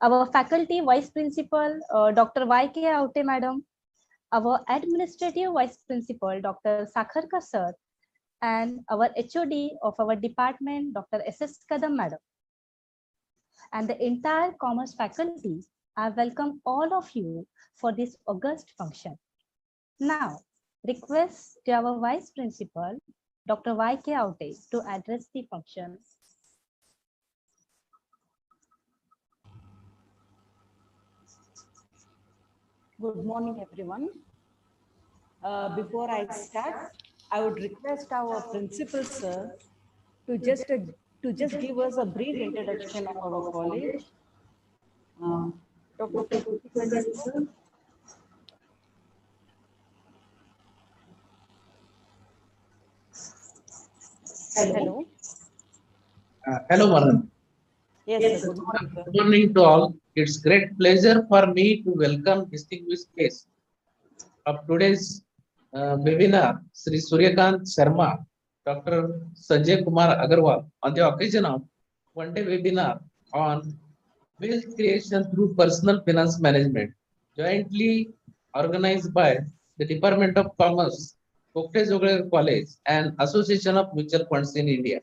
our faculty vice principal, Dr. Y.K. Aute madam, our administrative vice principal, Dr. Sakharkar sir, and our HOD of our department, Dr. S.S. Kadam madam, and the entire commerce faculty. I welcome all of you for this August function. Now, request to our vice principal, Dr. Y.K. Aute, to address the function. Good morning, everyone. Before I start, I would request our principal, sir, to just give us a brief introduction of our college. Dr. Principal, sir. Hello. Hello, Varun. Yes, sir. Good morning, sir. Good morning to all. It's great pleasure for me to welcome distinguished guests of today's webinar, Sri Suryakant Sharma, Dr. Sanjay Kumar Agarwal, on the occasion of one-day webinar on wealth creation through personal finance management, jointly organized by the Department of Commerce, Kokte Jogler College, and Association of Mutual Funds in India.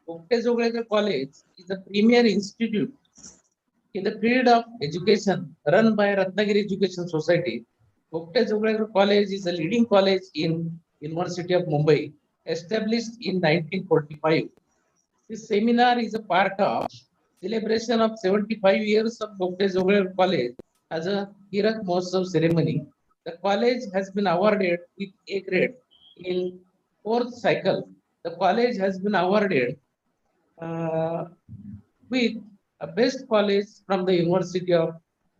Kokte Jogler College is a premier institute in the field of education run by Ratnagiri Education Society. Kokte Jogler College is a leading college in University of Mumbai, established in 1945. This seminar is a part of celebration of 75 years of Kokte Jogler College as a Hirak Mahotsav ceremony. The college has been awarded with A grade in fourth cycle. The college has been awarded with a best college from the University of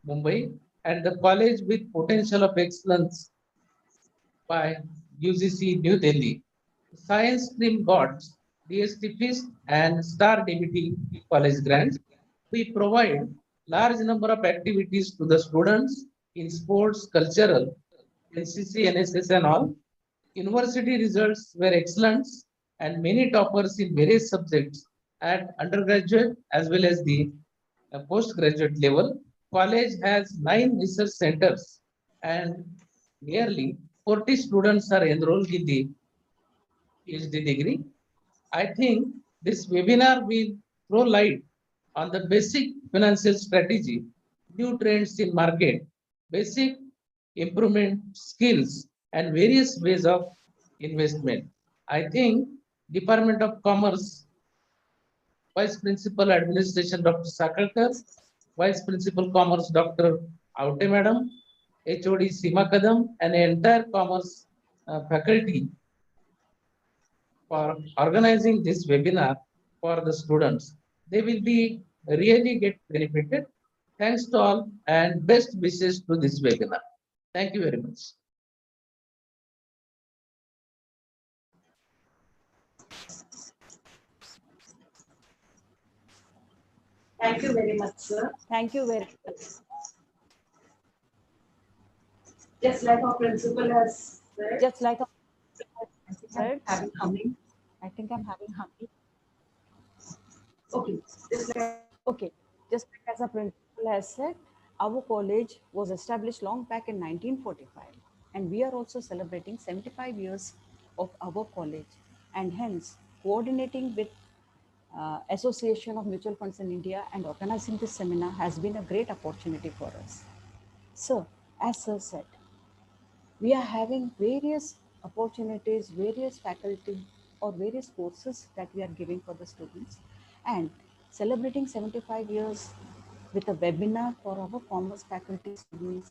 Mumbai and the college with potential of excellence by UGC New Delhi. Science stream got DST fees and Star DBT college grants. We provide large number of activities to the students in sports, cultural, NCC, NSS and all. University results were excellent and many toppers in various subjects at undergraduate as well as the postgraduate level. College has 9 research centers and nearly 40 students are enrolled in the PhD degree. I think this webinar will throw light on the basic financial strategy, new trends in market, basic improvement skills, and various ways of investment. I think Department of Commerce Vice Principal Administration Dr. Sakalkar, Vice Principal Commerce Dr. Aute Madam, HOD Sima Kadam, and the entire Commerce faculty for organizing this webinar for the students. They will be really get benefited. Thanks to all and best wishes to this webinar. Thank you very much. Thank you very much, sir. Thank you very much. Just like our principal has said, Just like said, having humming. I think I'm having humming. Okay, just like Okay, just like as a principal has said, our college was established long back in 1945, and we are also celebrating 75 years of our college, and hence coordinating with Association of Mutual Funds in India and organizing this seminar has been a great opportunity for us. So, as Sir said, we are having various opportunities, various faculty or various courses that we are giving for the students, and celebrating 75 years with a webinar for our commerce faculty students,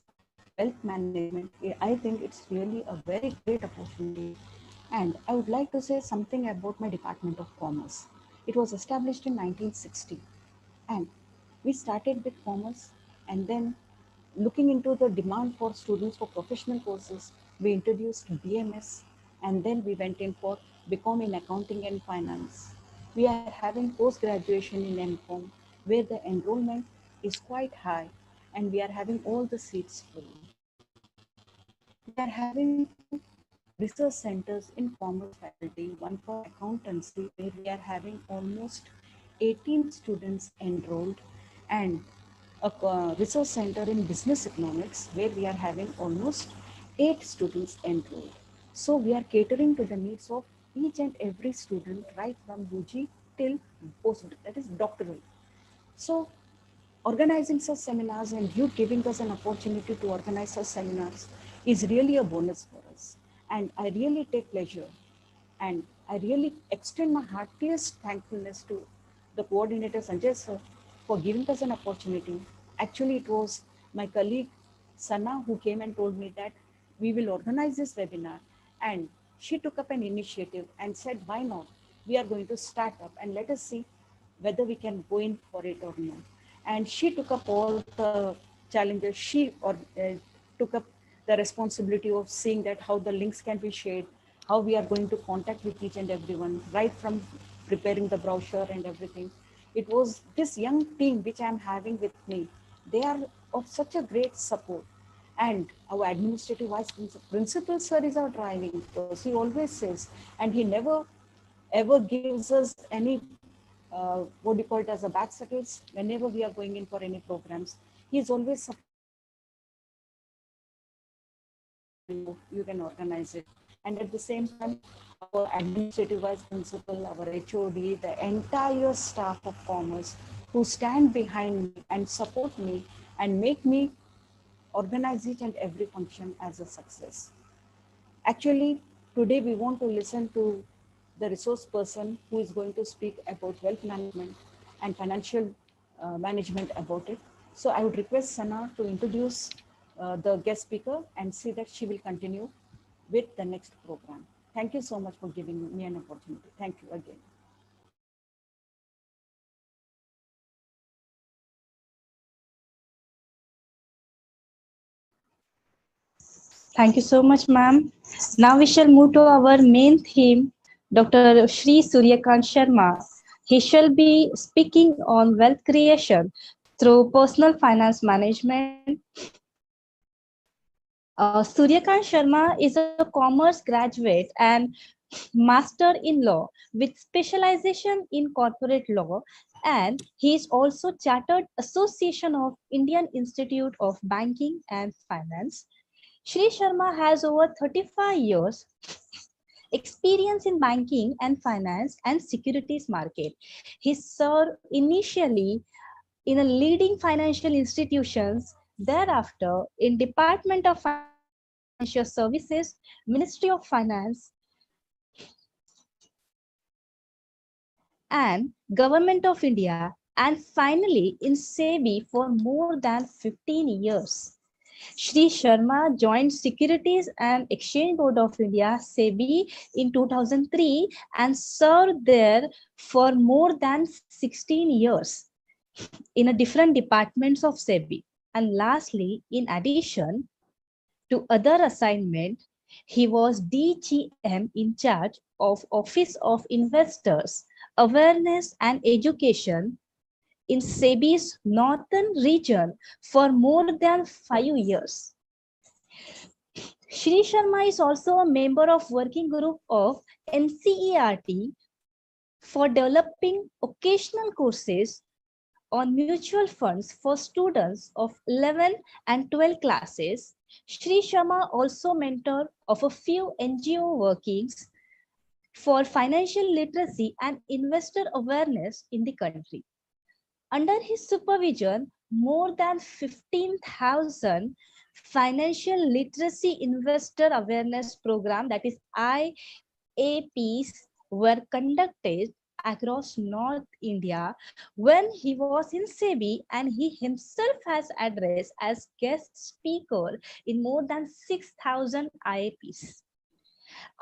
wealth management. I think it's really a very great opportunity. And I would like to say something about my Department of Commerce. It was established in 1960, and we started with commerce, and then looking into the demand for students for professional courses, we introduced BMS, and then we went in for BCom in accounting and finance. We are having post-graduation in MCom, where the enrollment is quite high, and we are having all the seats full. We are having two research centers in commerce faculty, one for accountancy, where we are having almost 18 students enrolled, and a resource center in business economics where we are having almost 8 students enrolled. So we are catering to the needs of each and every student right from UG till post, that is doctoral. So organizing such seminars and you giving us an opportunity to organize such seminars is really a bonus for us. And I really take pleasure and I really extend my heartiest thankfulness to the coordinator Sanjay sir for giving us an opportunity. Actually, it was my colleague Sana who came and told me that we will organize this webinar, and she took up an initiative and said, why not? We are going to start up and let us see whether we can go in for it or not. And she took up all the challenges. Took up the responsibility of seeing that how the links can be shared, how we are going to contact with each and everyone, right from preparing the brochure and everything. It was this young team which I'm having with me. They are of such a great support. And our administrative vice principal sir is our driving force. He always says, and he never ever gives us any what do you call it as a backstabbers whenever we are going in for any programs. He is always supporting us and telling us that you can organize it. And at the same time, our administrative vice principal, our HOD, the entire staff of commerce who stand behind me and support me and make me organize each and every function as a success. Actually, today we want to listen to the resource person who is going to speak about wealth management and financial management about it. So I would request Sana to introduce the guest speaker and see that she will continue with the next program. Thank you so much for giving me an opportunity. Thank you again. Thank you so much, ma'am. Now we shall move to our main theme, Dr. Shri Suryakant Sharma. He shall be speaking on wealth creation through personal finance management. Suryakant Sharma is a commerce graduate and master in law with specialization in corporate law, and he is also chartered association of Indian Institute of Banking and Finance. Shri Sharma has over 35 years experience in banking and finance and securities market. He served initially in a leading financial institutions, thereafter in Department of Financial Services, Ministry of Finance, and Government of India, and finally in SEBI for more than 15 years. Shri Sharma joined Securities and Exchange Board of India (SEBI) in 2003 and served there for more than 16 years in a different departments of SEBI. And lastly, in addition to other assignment, he was DGM in charge of Office of Investors, Awareness and Education in SEBI's northern region for more than 5 years. Shri Sharma is also a member of working group of NCERT for developing occasional courses on mutual funds for students of 11 and 12 classes. Shri Sharma also mentor of a few NGO workings for financial literacy and investor awareness in the country. Under his supervision, more than 15,000 financial literacy investor awareness program, that is IAPs, were conducted across North India when he was in SEBI, and he himself has addressed as guest speaker in more than 6,000 IAPs.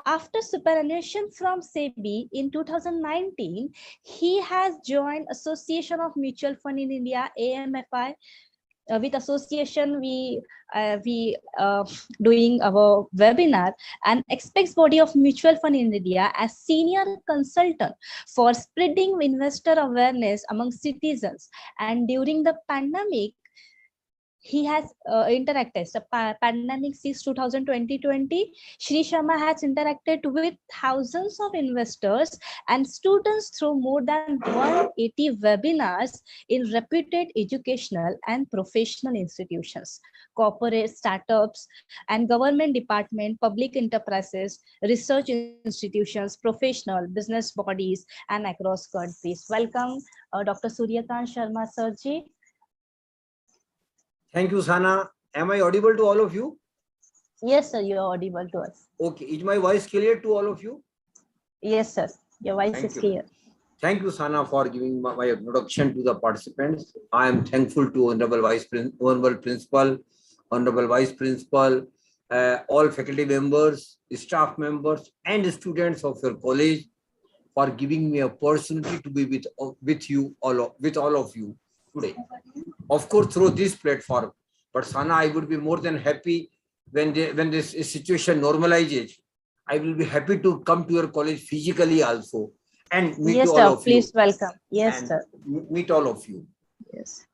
After superannuation from SEBI in 2019, he has joined Association of Mutual Fund in India (AMFI). With association, doing our webinar and expects body of mutual fund in India as senior consultant for spreading investor awareness among citizens. And during the pandemic, he has interacted. So pandemic 6/2020, Shri Sharma has interacted with thousands of investors and students through more than 180 webinars in reputed educational and professional institutions, corporate startups and government department, public enterprises, research institutions, professional business bodies, and across countries. Welcome, Dr. Suryakant Sharma Sirji. Thank you, Sana. Am I audible to all of you? Yes, sir, you are audible to us. Okay. Is my voice clear to all of you? Yes, sir. Your voice Thank is you. clear. Thank you, Sana, for giving my introduction to the participants. I am thankful to Honorable Principal, Honorable Vice Principal, all faculty members, staff members, and students of your college for giving me a opportunity to be with all of you today. Of course, through this platform. But Sana, I would be more than happy when this situation normalizes. I will be happy to come to your college physically also and meet Yes, all sir. of Please you. welcome. Yes, And sir. meet all of you. Yes.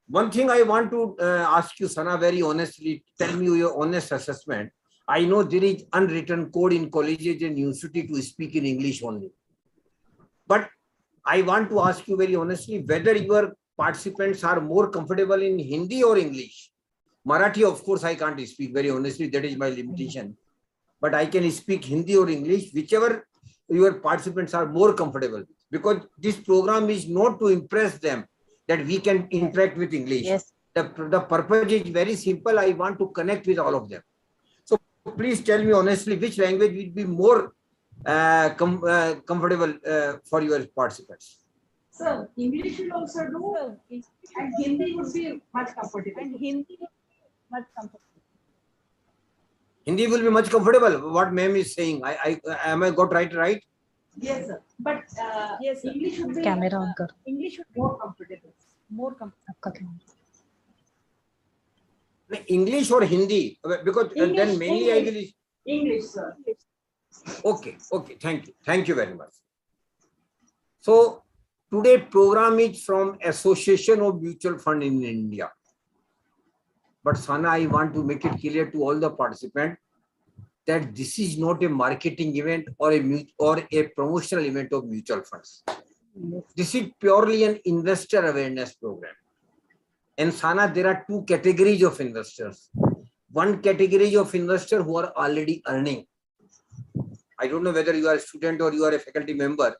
One thing I want to ask you, Sana, very honestly, tell me your honest assessment. I know there is unwritten code in colleges and university to speak in English only. But I want to ask you very honestly whether your participants are more comfortable in Hindi or English. Marathi, of course, I can't speak very honestly. That is my limitation. But I can speak Hindi or English, whichever your participants are more comfortable with. Because this program is not to impress them that we can interact with English. Yes. The purpose is very simple. I want to connect with all of them. So please tell me honestly, which language will be more comfortable for your participants? Sir, English will also do, and Hindi would be much comfortable. And Hindi much comfortable. Hindi will be much comfortable. What ma'am is saying, am I got right? Yes, sir. But Yes, sir. English would be Camera on kar. English should be more comfortable. more comfortable. आपका camera. English or Hindi? Because then English, mainly I will. English, sir. Okay. Thank you very much. So today program is from Association of Mutual Fund in India. But Sana, I want to make it clear to all the participants that this is not a marketing event or a promotional event of mutual funds. This is purely an investor awareness program. And Sana, there are two categories of investors. One category of investors who are already earning. I don't know whether you are a student or you are a faculty member.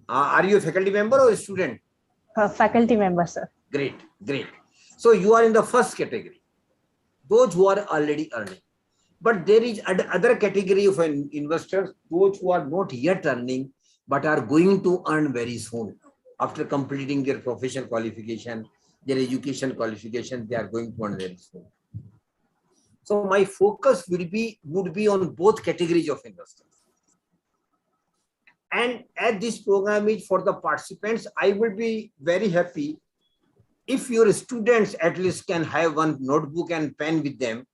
Are you a faculty member or a student? Faculty member, sir. Great. So you are in the first category, those who are already earning. But there is other category of investors, those who are not yet earning, but are going to earn very soon. After completing their professional qualification, their education qualification, they are going to earn very soon. So my focus would be on both categories of investors. And as this program is for the participants, I will be very happy if your students at least can have one notebook and pen with them,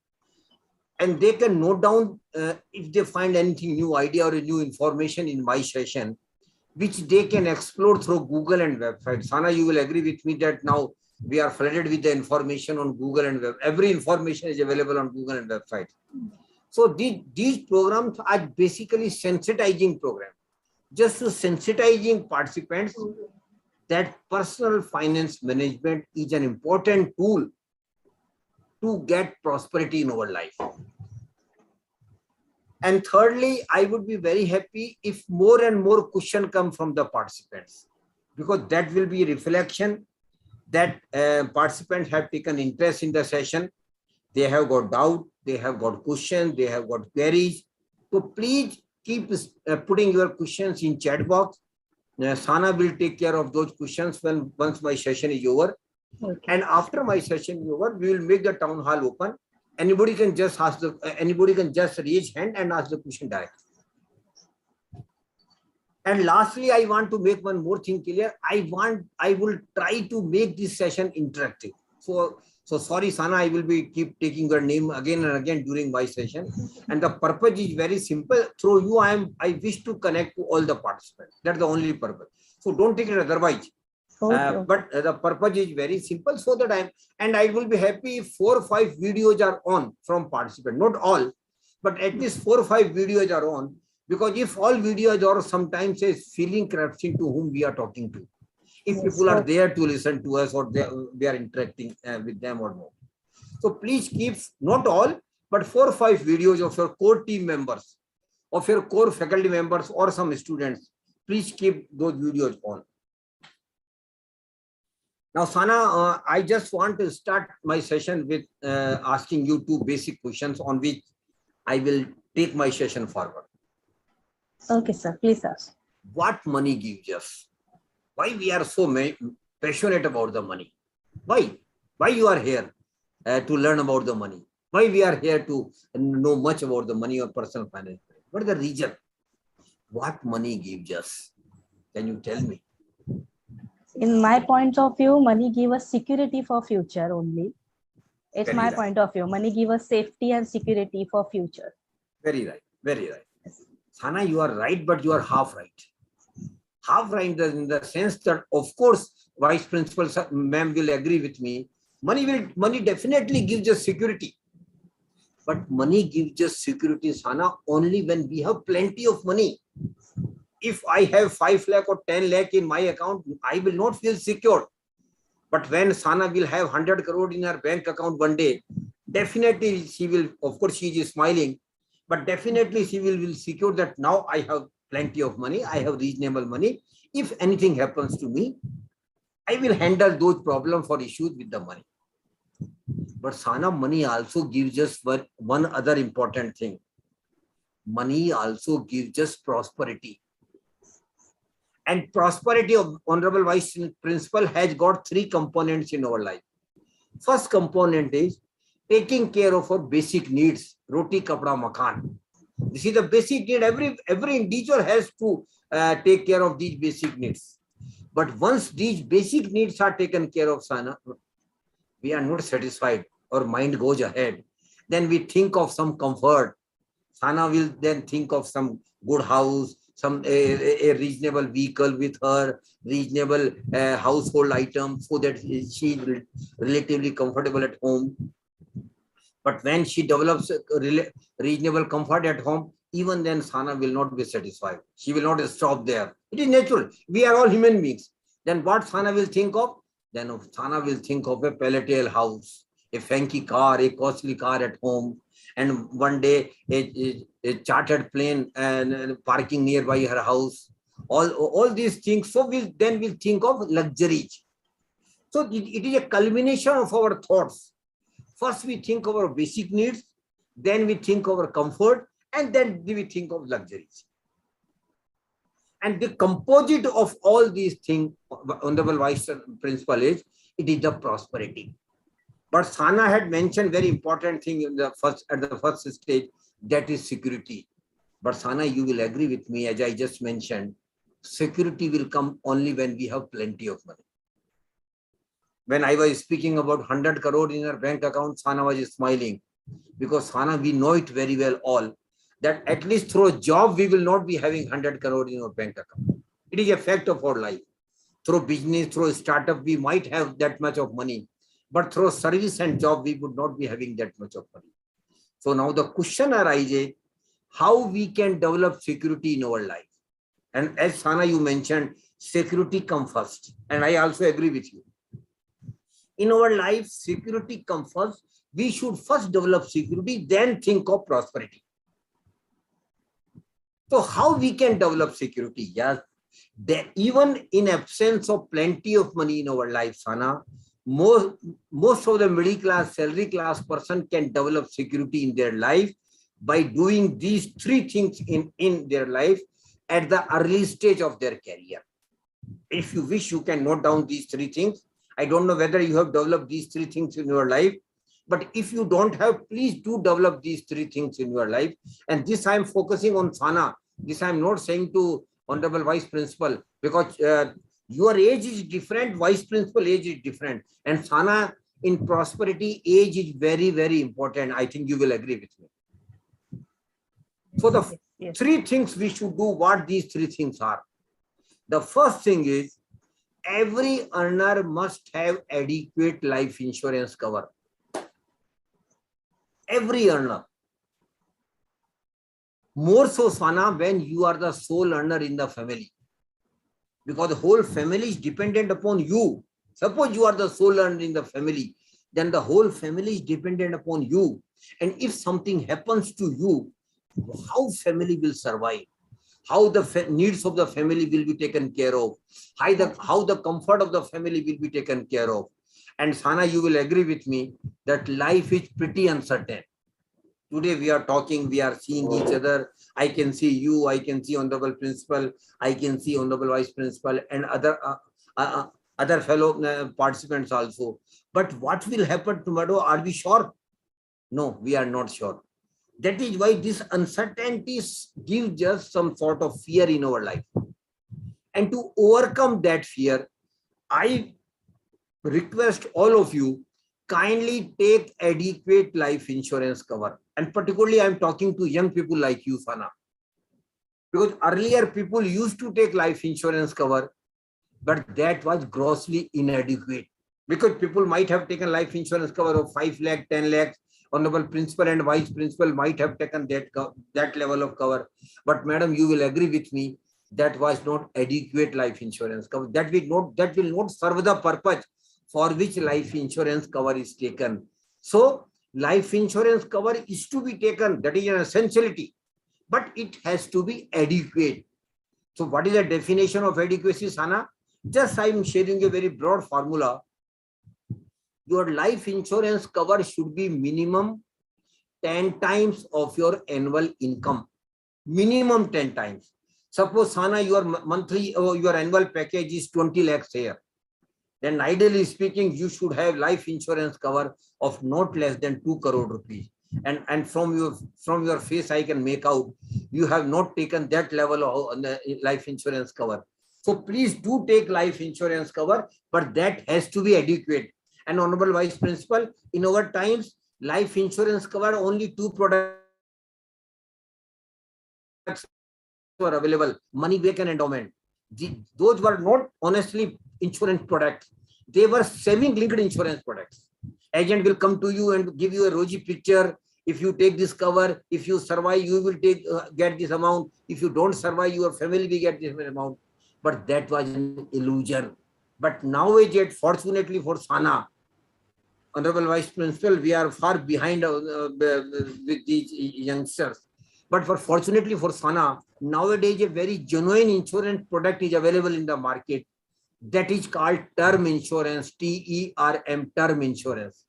and they can note down if they find anything new idea or a new information in my session, which they can explore through Google and website. Sana, you will agree with me that now we are flooded with the information on Google and web. Every information is available on Google and website. So these programs are basically sensitizing programs, just to sensitizing participants that personal finance management is an important tool to get prosperity in our life. And thirdly, I would be very happy if more and more questions come from the participants, because that will be a reflection that participants have taken interest in the session. They have got doubt, they have got questions, they have got queries. So please keep putting your questions in chat box. Sana will take care of those questions once my session is over. Okay. And after my session is over, we will make the town hall open. Anybody can just raise hand and ask the question directly. And lastly, I want to make one more thing clear. I will try to make this session interactive. So sorry, Sana, I will keep taking your name again and again during my session. And the purpose is very simple. Through you, I wish to connect to all the participants. That's the only purpose. So don't take it otherwise. Okay. But the purpose is very simple, so that I will be happy if 4 or 5 videos are on from participant, not all, but at least 4 or 5 videos are on, because if all videos are, sometimes it's feeling corruption to whom we are talking to. If Yes, people are okay. there to listen to us, or we are interacting with them or not. So please keep not all, but 4 or 5 videos of your core team members, of your core faculty members or some students. Please keep those videos on. Now, Sana, I just want to start my session with asking you 2 basic questions on which I will take my session forward. Okay, sir. Please ask. What money gives us? Why we are so passionate about the money? Why? Why you are here to learn about the money? Why we are here to know much about the money or personal finance? What is the reason? What money gives us? Can you tell me? In my point of view, money give us security for future only. It's Very my right. point of view. Money give us safety and security for future. Very right. Very right. Sana, you are right, but you are half right. Half right in the sense that, of course, Vice Principal ma'am will agree with me. Money definitely gives us security. But money gives us security, Sana, only when we have plenty of money. If I have 5 lakh or 10 lakh in my account, I will not feel secure. But when Sana will have 100 crore in her bank account one day, definitely she will, of course, she is smiling, but definitely she will secure that now I have plenty of money, I have reasonable money. If anything happens to me, I will handle those problems or issues with the money. But Sana, money also gives us one other important thing. Money also gives us prosperity. And prosperity of Honorable Vice Principal has got 3 components in our life. First component is taking care of our basic needs. Roti, kapda, makan. This is the basic need. Every individual has to take care of these basic needs. But once these basic needs are taken care of, Sana, we are not satisfied. Our mind goes ahead. Then we think of some comfort. Sana will then think of some good house, some a reasonable vehicle with her, reasonable household items, so that she is relatively comfortable at home. But when she develops reasonable comfort at home, even then Sana will not be satisfied. She will not stop there. It is natural. We are all human beings. Then what Sana will think of? Then Sana will think of a palatial house, a fancy car, a costly car at home, and one day a chartered plane and parking nearby her house. All these things. So we'll think of luxuries. So it is a culmination of our thoughts. First, we think of our basic needs, then we think of our comfort, and then we think of luxuries. And the composite of all these things, Honorable Vice Principal, it is the prosperity. But Sana had mentioned very important thing at the first stage, that is security. But Sana, you will agree with me, as I just mentioned, security will come only when we have plenty of money. When I was speaking about 100 crore in her bank account, Sana was smiling, because Sana, we know it very well all, that at least through a job, we will not be having 100 crore in our bank account. It is a fact of our life. Through business, through a startup, we might have that much of money, but through service and job, we would not be having that much of money. So now the question arises, how we can develop security in our life? And as Sana, you mentioned, security comes first. And I also agree with you. In our life, security comes first. We should first develop security, then think of prosperity. So how we can develop security? Yes, even in absence of plenty of money in our life, Sana, most of the middle class, salary class person can develop security in their life by doing these 3 things in their life at the early stage of their career. If you wish, you can note down these 3 things. I don't know whether you have developed these 3 things in your life, but if you don't have, please do develop these 3 things in your life. And this I am focusing on Sana. This I am not saying to Honorable Vice Principal, because your age is different, Vice Principal age is different. And Sana, in prosperity, age is very, very important. I think you will agree with me. So the Yes. 3 things we should do, what these 3 things are. The first thing is, every earner must have adequate life insurance cover. Every earner. More so, Sana, when you are the sole earner in the family. Because the whole family is dependent upon you. Suppose you are the sole earner in the family, then the whole family is dependent upon you. And if something happens to you, how family will survive? How the needs of the family will be taken care of? How the comfort of the family will be taken care of? And Sana, you will agree with me that life is pretty uncertain. Today we are talking, we are seeing each other. I can see you, I can see Honorable Principal, I can see Honorable Vice Principal and other fellow participants also. But what will happen tomorrow? Are we sure? No, we are not sure. That is why this uncertainty gives us some sort of fear in our life. And to overcome that fear, I request all of you, kindly take adequate life insurance cover. And particularly, I'm talking to young people like you, Sana. Because earlier people used to take life insurance cover, but that was grossly inadequate. Because people might have taken life insurance cover of 5 lakh, 10 lakhs. Honorable Principal and Vice Principal might have taken that level of cover. But madam, you will agree with me, that was not adequate life insurance cover. That will not serve the purpose for which life insurance cover is taken. So life insurance cover is to be taken, that is an essentiality, but it has to be adequate. So what is the definition of adequacy, Sana? Just I'm sharing a very broad formula. Your life insurance cover should be minimum 10 times of your annual income. Minimum 10 times. Suppose, Sana, your monthly or your annual package is 20 lakhs here. Then ideally speaking, you should have life insurance cover of not less than 2 crore rupees. And from your face, I can make out you have not taken that level of life insurance cover. So please do take life insurance cover, but that has to be adequate. And Honorable Vice Principal, in our times, life insurance cover only 2 products were available: money back and endowment. Those were not honestly insurance products. They were saving linked insurance products. Agent will come to you and give you a rosy picture. If you take this cover, if you survive, you will get this amount. If you don't survive, your family will get this amount. But that was an illusion. But nowadays, fortunately for Sana, Honorable Vice Principal, we are far behind with these youngsters. But fortunately for Sana, nowadays a very genuine insurance product is available in the market. That is called term insurance, TERM, term insurance.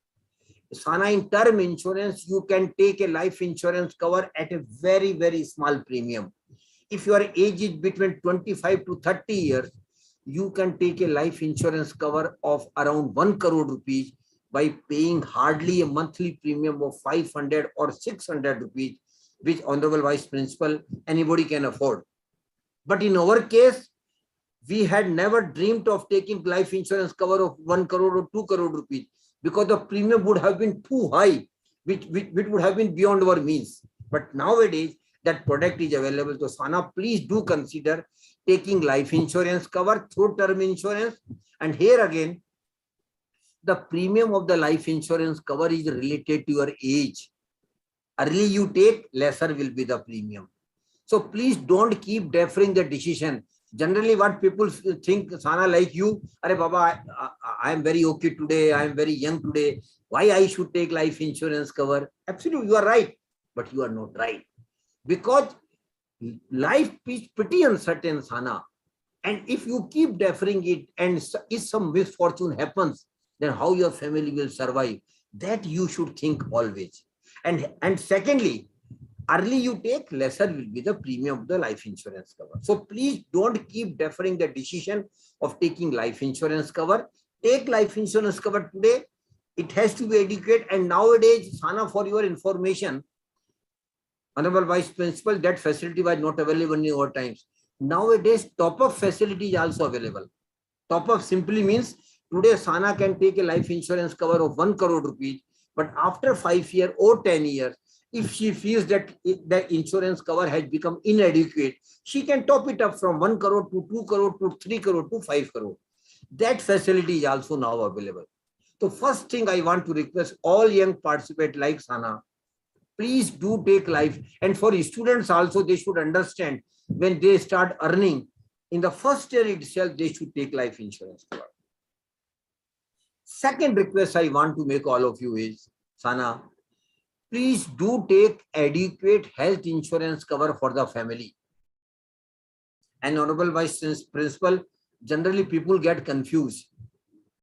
Sana, in term insurance, you can take a life insurance cover at a very, very small premium. If your age is between 25 to 30 years, you can take a life insurance cover of around 1 crore rupees by paying hardly a monthly premium of 500 or 600 rupees, which Honorable Vice Principal, anybody can afford. But in our case, we had never dreamed of taking life insurance cover of 1 crore or 2 crore rupees, because the premium would have been too high, which would have been beyond our means. But nowadays, that product is available. So Sana, please do consider taking life insurance cover through term insurance. And here again, the premium of the life insurance cover is related to your age. Early you take, lesser will be the premium. So please don't keep deferring the decision. Generally, what people think, Sana, like you, Are Baba, I am very okay today, I am very young today, why I should take life insurance cover? Absolutely, you are right, but you are not right. Because life is pretty uncertain, Sana. And if you keep deferring it, and if some misfortune happens, then how your family will survive? That you should think always. And secondly, early you take, lesser will be the premium of the life insurance cover. So please don't keep deferring the decision of taking life insurance cover. Take life insurance cover today. It has to be adequate. And nowadays, Sana, for your information, Honorable Vice Principal, that facility was not available in our times. Nowadays, top-up facility is also available. Top-up simply means today Sana can take a life insurance cover of 1 crore rupees, but after 5 years or 10 years, if she feels that the insurance cover has become inadequate, she can top it up from 1 crore to 2 crore to 3 crore to 5 crore. That facility is also now available. So first thing I want to request all young participants like Sana, please do take life. And for students also, they should understand when they start earning, in the first year itself, they should take life insurance cover. Second request I want to make all of you is, Sana, please do take adequate health insurance cover for the family. And Honorable Vice Principal, generally people get confused.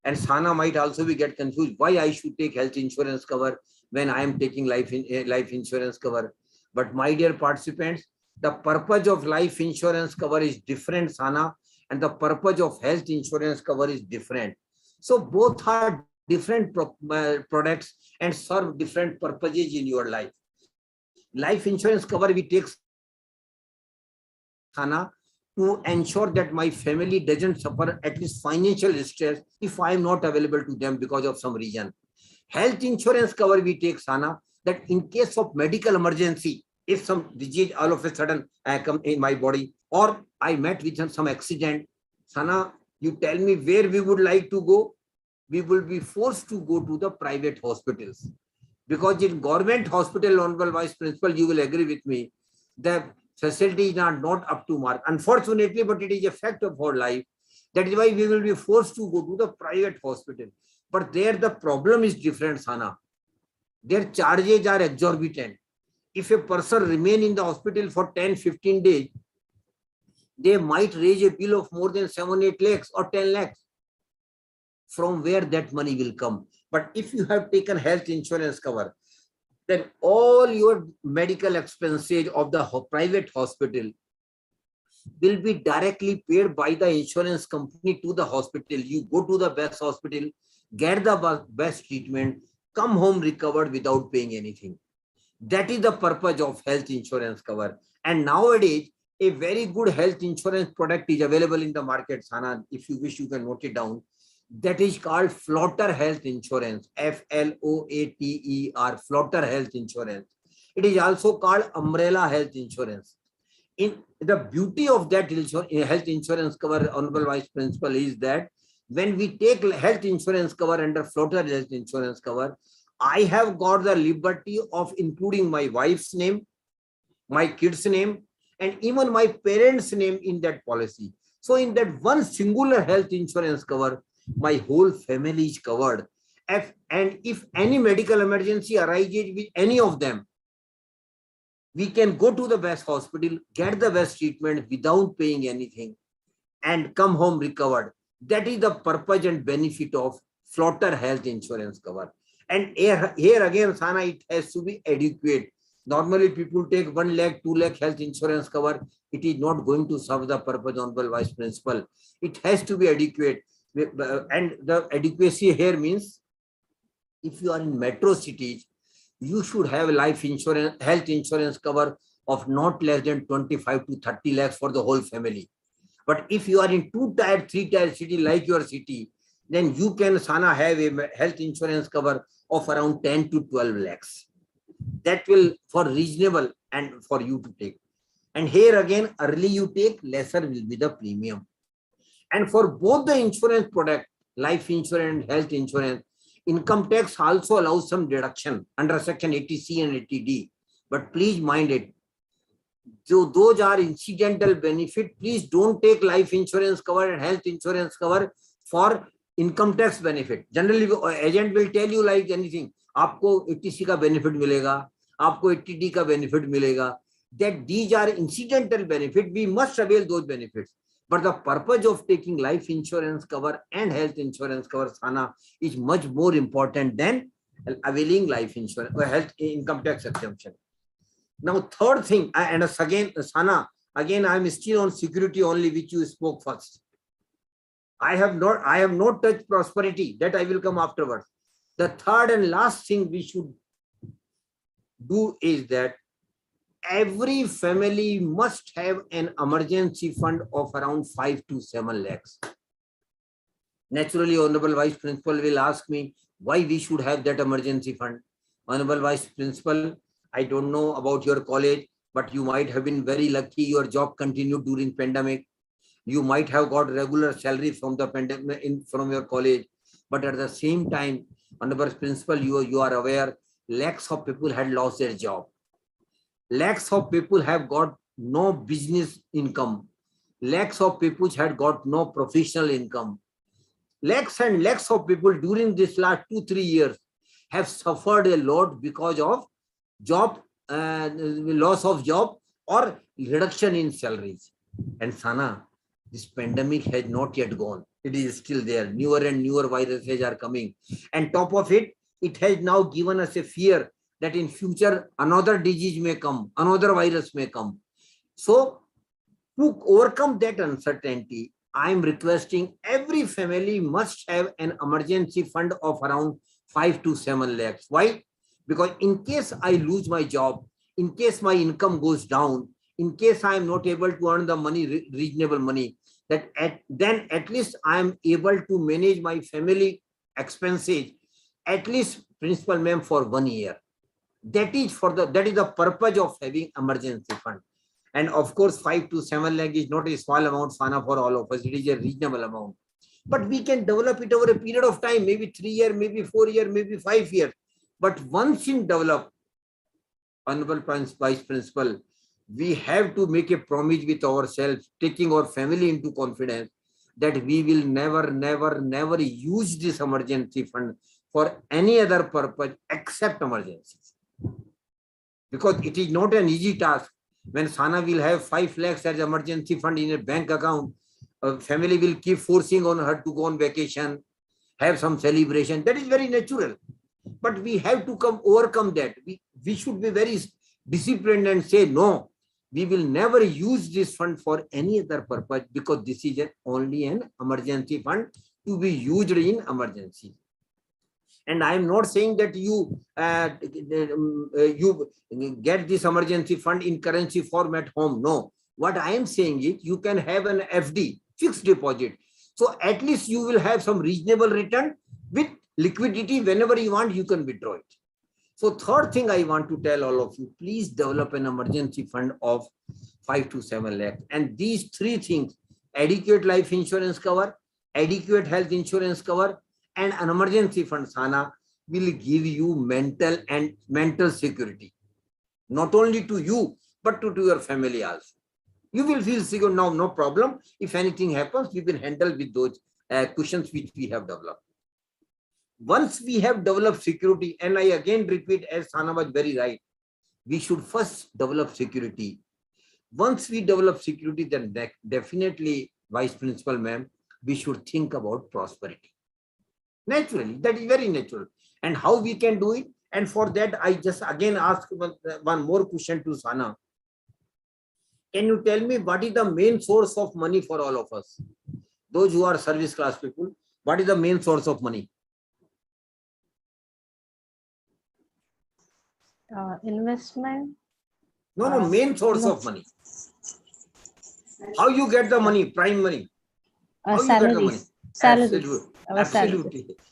And Sana might also be get confused why I should take health insurance cover when I am taking life insurance cover. But my dear participants, the purpose of life insurance cover is different, Sana, and the purpose of health insurance cover is different. So both are different products and serve different purposes in your life. Life insurance cover we take, Sana, to ensure that my family doesn't suffer at least financial stress if I am not available to them because of some reason. Health insurance cover we take, Sana, that in case of medical emergency, if some disease all of a sudden come in my body, or I met with some accident, Sana, you tell me where we would like to go. We will be forced to go to the private hospitals, because in government hospital, Honorable Vice Principal, you will agree with me, the facilities are not up to mark, unfortunately, but it is a fact of our life. That is why we will be forced to go to the private hospital. But there the problem is different, Sana. Their charges are exorbitant. If a person remain in the hospital for 10-15 days, they might raise a bill of more than 7-8 lakhs or 10 lakhs. From where that money will come? But if you have taken health insurance cover, then all your medical expenses of the private hospital will be directly paid by the insurance company to the hospital. You go to the best hospital, get the best treatment, come home recovered without paying anything. That is the purpose of health insurance cover. And nowadays, a very good health insurance product is available in the market, Sana. If you wish, you can note it down. That is called floater health insurance, FLOATER, floater health insurance. It is also called umbrella health insurance. In the beauty of that health insurance cover, Honorable Vice Principal, is that when we take health insurance cover under floater health insurance cover, I have got the liberty of including my wife's name, my kid's name, and even my parents' name in that policy. So in that one singular health insurance cover, my whole family is covered. And if any medical emergency arises with any of them, we can go to the best hospital, get the best treatment without paying anything, and come home recovered. That is the purpose and benefit of floater health insurance cover. And here again, Sana, it has to be adequate. Normally, people take 1 lakh, 2 lakh health insurance cover. It is not going to serve the purpose, Honorable Vice Principal. It has to be adequate. And the adequacy here means, if you are in metro cities, you should have life insurance, health insurance cover of not less than 25 to 30 lakhs for the whole family. But if you are in 2-tier, 3-tier city like your city, then you can, Sana, have a health insurance cover of around 10 to 12 lakhs. That will for reasonable and for you to take. And here again, early you take, lesser will be the premium. And for both the insurance product, life insurance, health insurance, income tax also allows some deduction under section 80C and 80D. But please mind it, so those are incidental benefit. Please don't take life insurance cover and health insurance cover for income tax benefit. Generally, agent will tell you like anything. आपको 80C का benefit मिलेगा, आपको 80D का benefit मिलेगा. That these are incidental benefit. We must avail those benefits. But the purpose of taking life insurance cover and health insurance cover, Sana, is much more important than availing life insurance or health income tax exemption. Now, third thing, and again, Sana, again, I am still on security only, which you spoke first. I have not touched prosperity. That I will come afterwards. The third and last thing we should do is that every family must have an emergency fund of around 5 to 7 lakhs. Naturally, Honorable Vice Principal will ask me why we should have that emergency fund. Honorable Vice Principal, I don't know about your college, but you might have been very lucky. Your job continued during pandemic. You might have got regular salary from the pandemic from your college, but at the same time, under principle, you are aware, lakhs of people had lost their job. Lakhs of people have got no business income. Lakhs of people had got no professional income. Lakhs and lakhs of people during this last 2-3 years have suffered a lot because of job, loss of job or reduction in salaries. And Sana, this pandemic has not yet gone. It is still there. Newer and newer viruses are coming. And top of it, it has now given us a fear that in future another disease may come, another virus may come. So to overcome that uncertainty, I am requesting every family must have an emergency fund of around 5 to 7 lakhs. Why? Because in case I lose my job, in case my income goes down, in case I am not able to earn the money, reasonable money, then at least I am able to manage my family expenses, at least principal ma'am, for 1 year. That is the purpose of having emergency fund. And of course, 5 to 7 lakh is not a small amount, Sana, for all of us. It is a reasonable amount. But we can develop it over a period of time, maybe 3 years, maybe 4 years, maybe 5 years. But once in develop, Honorable Vice Principal, we have to make a promise with ourselves, taking our family into confidence, that we will never use this emergency fund for any other purpose except emergencies. Because it is not an easy task. When Sana will have 5 lakhs as emergency fund in a bank account, a family will keep forcing on her to go on vacation, have some celebration. That is very natural. But we have to overcome that. We should be very disciplined and say, no, we will never use this fund for any other purpose, because this is only an emergency fund to be used in emergency. And I am not saying that you get this emergency fund in currency form at home. No. What I am saying is you can have an FD, fixed deposit. So at least you will have some reasonable return with liquidity. Whenever you want, you can withdraw it. So third thing I want to tell all of you, please develop an emergency fund of 5 to 7 lakhs. And these 3 things, adequate life insurance cover, adequate health insurance cover, and an emergency fund, Sana, will give you mental security. Not only to you, but to your family also. You will feel secure now, no problem. If anything happens, we will handle with those cushions which we have developed. Once we have developed security, and I again repeat, as Sana was very right, we should first develop security. Once we develop security, then definitely, Vice Principal ma'am, we should think about prosperity. Naturally, that is very natural. And how we can do it? And for that, I just again ask one more question to Sana. Can you tell me what is the main source of money for all of us? Those who are service class people, what is the main source of money? Investment. No, main source of money. How you get the money, prime money? How you get the money?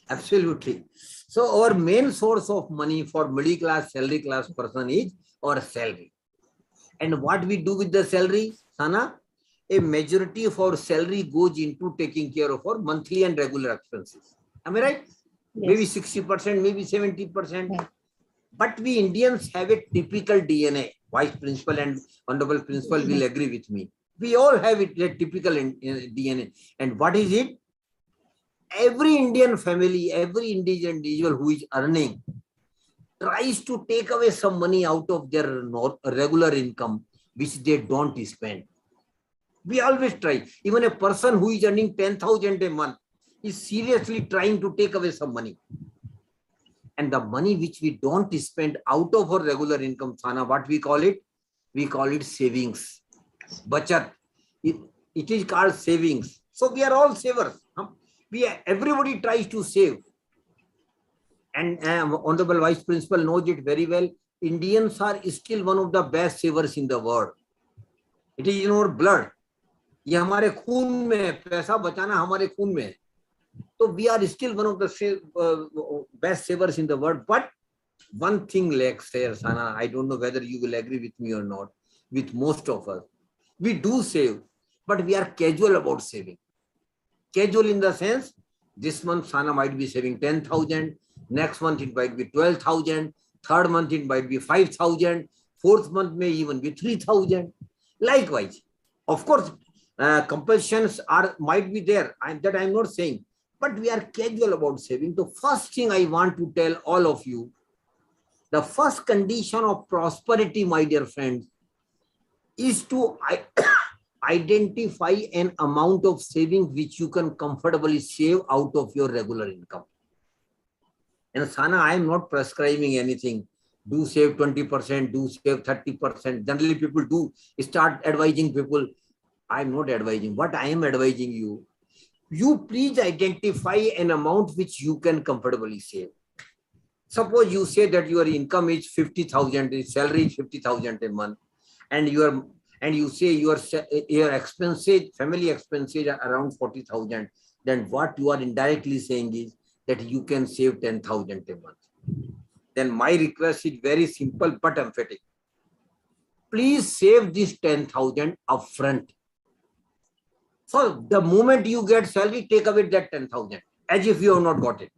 Absolutely. So our main source of money for middle class, salary class person is our salary. And what we do with the salary, Sana? A majority of our salary goes into taking care of our monthly and regular expenses. Am I right? Yes. Maybe 60%, maybe 70%. Yeah. But we Indians have a typical DNA. Vice Principal and Honorable Principal will agree with me. We all have it, a typical DNA. And what is it? Every Indian family, every individual who is earning tries to take away some money out of their regular income, which they don't spend. We always try. Even a person who is earning 10,000 a month is seriously trying to take away some money. And the money which we don't spend out of our regular income, Sana, what we call it? We call it savings. Bachat. It is called savings. So we are all savers. Everybody tries to save. And Honorable Vice Principal knows it very well. Indians are still one of the best savers in the world. It is in our blood. ये हमारे खून में है, पैसा बचाना हमारे खून में है. So we are still one of the best savers in the world. But one thing lacks here, Sana. I don't know whether you will agree with me or not. With most of us, we do save, but we are casual about saving. Casual in the sense, this month Sana might be saving 10,000, next month it might be 12,000, third month it might be 5,000, fourth month may even be 3,000. Likewise, of course, compulsions might be there, that I'm not saying, but we are casual about saving. The first thing I want to tell all of you, the first condition of prosperity, my dear friends, is to identify an amount of saving which you can comfortably save out of your regular income. And Sana, I am not prescribing anything. Do save 20%, do save 30%. Generally, people do start advising people. I am not advising. What I am advising you, you please identify an amount which you can comfortably save. Suppose you say that your income is 50,000, your salary is 50,000 a month, and you say your expenses, family expenses are around 40,000. Then what you are indirectly saying is that you can save 10,000 a month. Then my request is very simple but emphatic. Please save this 10,000 upfront. So the moment you get salary, take away that 10,000 as if you have not got it.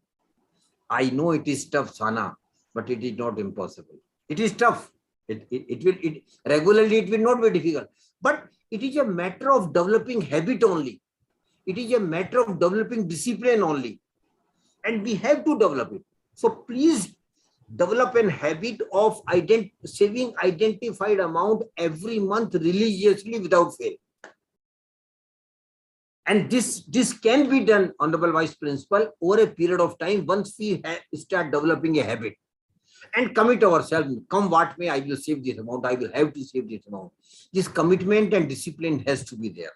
I know it is tough, Sana, but it is not impossible. It is tough. Regularly it will not be difficult, but it is a matter of developing habit only. It is a matter of developing discipline only, and we have to develop it. So please develop an habit of saving identified amount every month religiously without fail. And this can be done, Honorable Vice Principal, over a period of time once we start developing a habit and commit ourselves. Come what may, I will save this amount. I will have to save this amount. This commitment and discipline has to be there.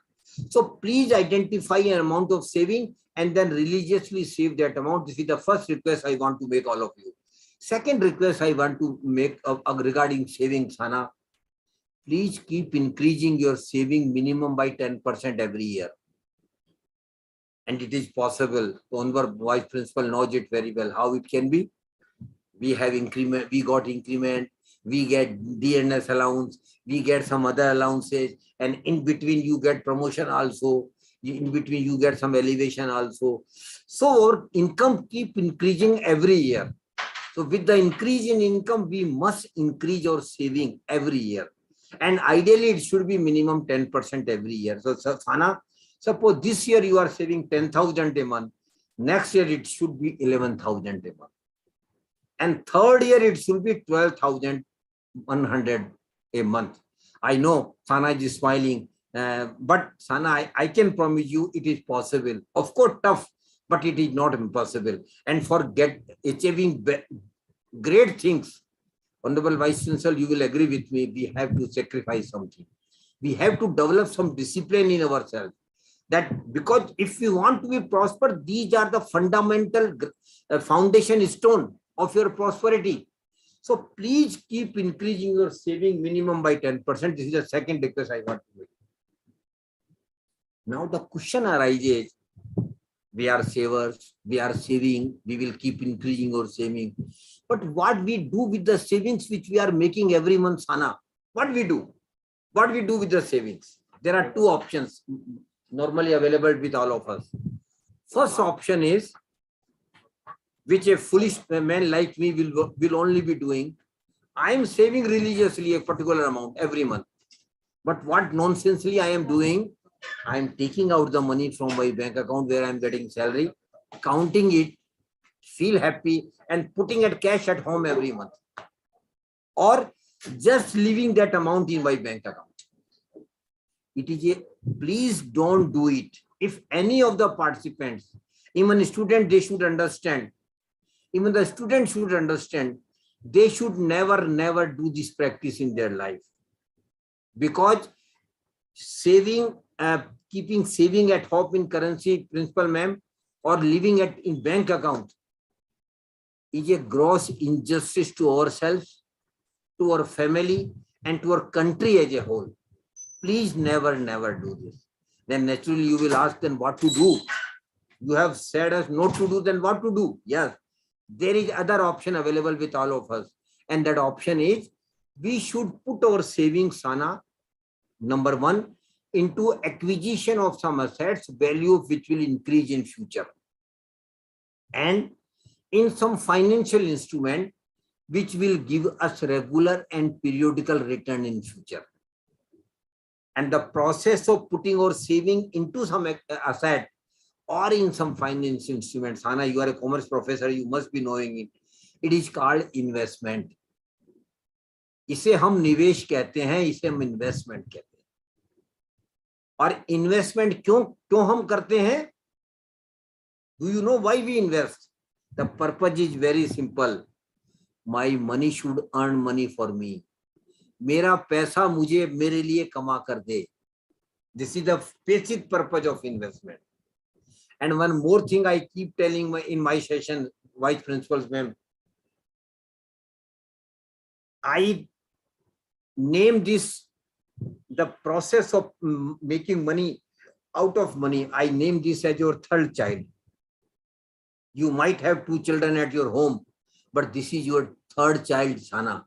So please identify an amount of saving and then religiously save that amount. This is the first request I want to make all of you. Second request I want to make regarding saving, Sana. Please keep increasing your saving minimum by 10% every year. And it is possible. Honorable Vice Principal knows it very well. How it can be? We have increment, we got increment, we get DNS allowance, we get some other allowances, and in between you get promotion also, in between you get some elevation also. So our income keep increasing every year. So with the increase in income, we must increase our saving every year. And ideally it should be minimum 10% every year. So Sana, suppose this year you are saving 10,000 a month, next year it should be 11,000 a month. And third year it should be 12,100 a month. I know Sana is smiling, but Sana, I can promise you it is possible. Of course, tough, but it is not impossible. And for achieving great things, Honorable Vice Chancellor, you will agree with me, we have to sacrifice something. We have to develop some discipline in ourselves. That because if you want to be prosper, these are the fundamental foundation stone of your prosperity. So please keep increasing your saving minimum by 10%. This is the second request I want to make. Now the question arises, we are savers, we are saving, we will keep increasing our saving. But what we do with the savings which we are making every month, Sana? What we do? What we do with the savings? There are two options normally available with all of us. First option is, which a foolish man like me will only be doing. I am saving religiously a particular amount every month. But what nonsensely I am doing, I am taking out the money from my bank account where I am getting salary, counting it, feel happy, and putting it cash at home every month. Or just leaving that amount in my bank account. It is please don't do it. If any of the participants, even students, they should understand. Even the students should understand. They should never do this practice in their life. Because saving, keeping saving at home in currency, Principal Ma'am, or leaving it in bank account is a gross injustice to ourselves, to our family, and to our country as a whole. Please never do this. Then naturally you will ask, then what to do? You have said us not to do, then what to do? Yes, there is other option available with all of us. And that option is, we should put our savings, Sana, number one, into acquisition of some assets, value of which will increase in future, and in some financial instrument which will give us regular and periodical return in future. And the process of putting or saving into some asset or in some financial instruments, Hana, you are a commerce professor, you must be knowing it. It is called investment. इसे हम निवेश कहते हैं, इसे हम investment कहते हैं. और इन्वेस्टमेंट क्यों हम करते हैं? Do you know why we invest? The purpose is very simple. My money should earn money for me. मेरा पैसा मुझे मेरे लिए कमा कर दे. This is the basic purpose of investment. And one more thing I keep telling in my session, vice principals, ma'am, I name this the process of making money out of money. I name this as your third child. You might have 2 children at your home, but this is your third child, Sana.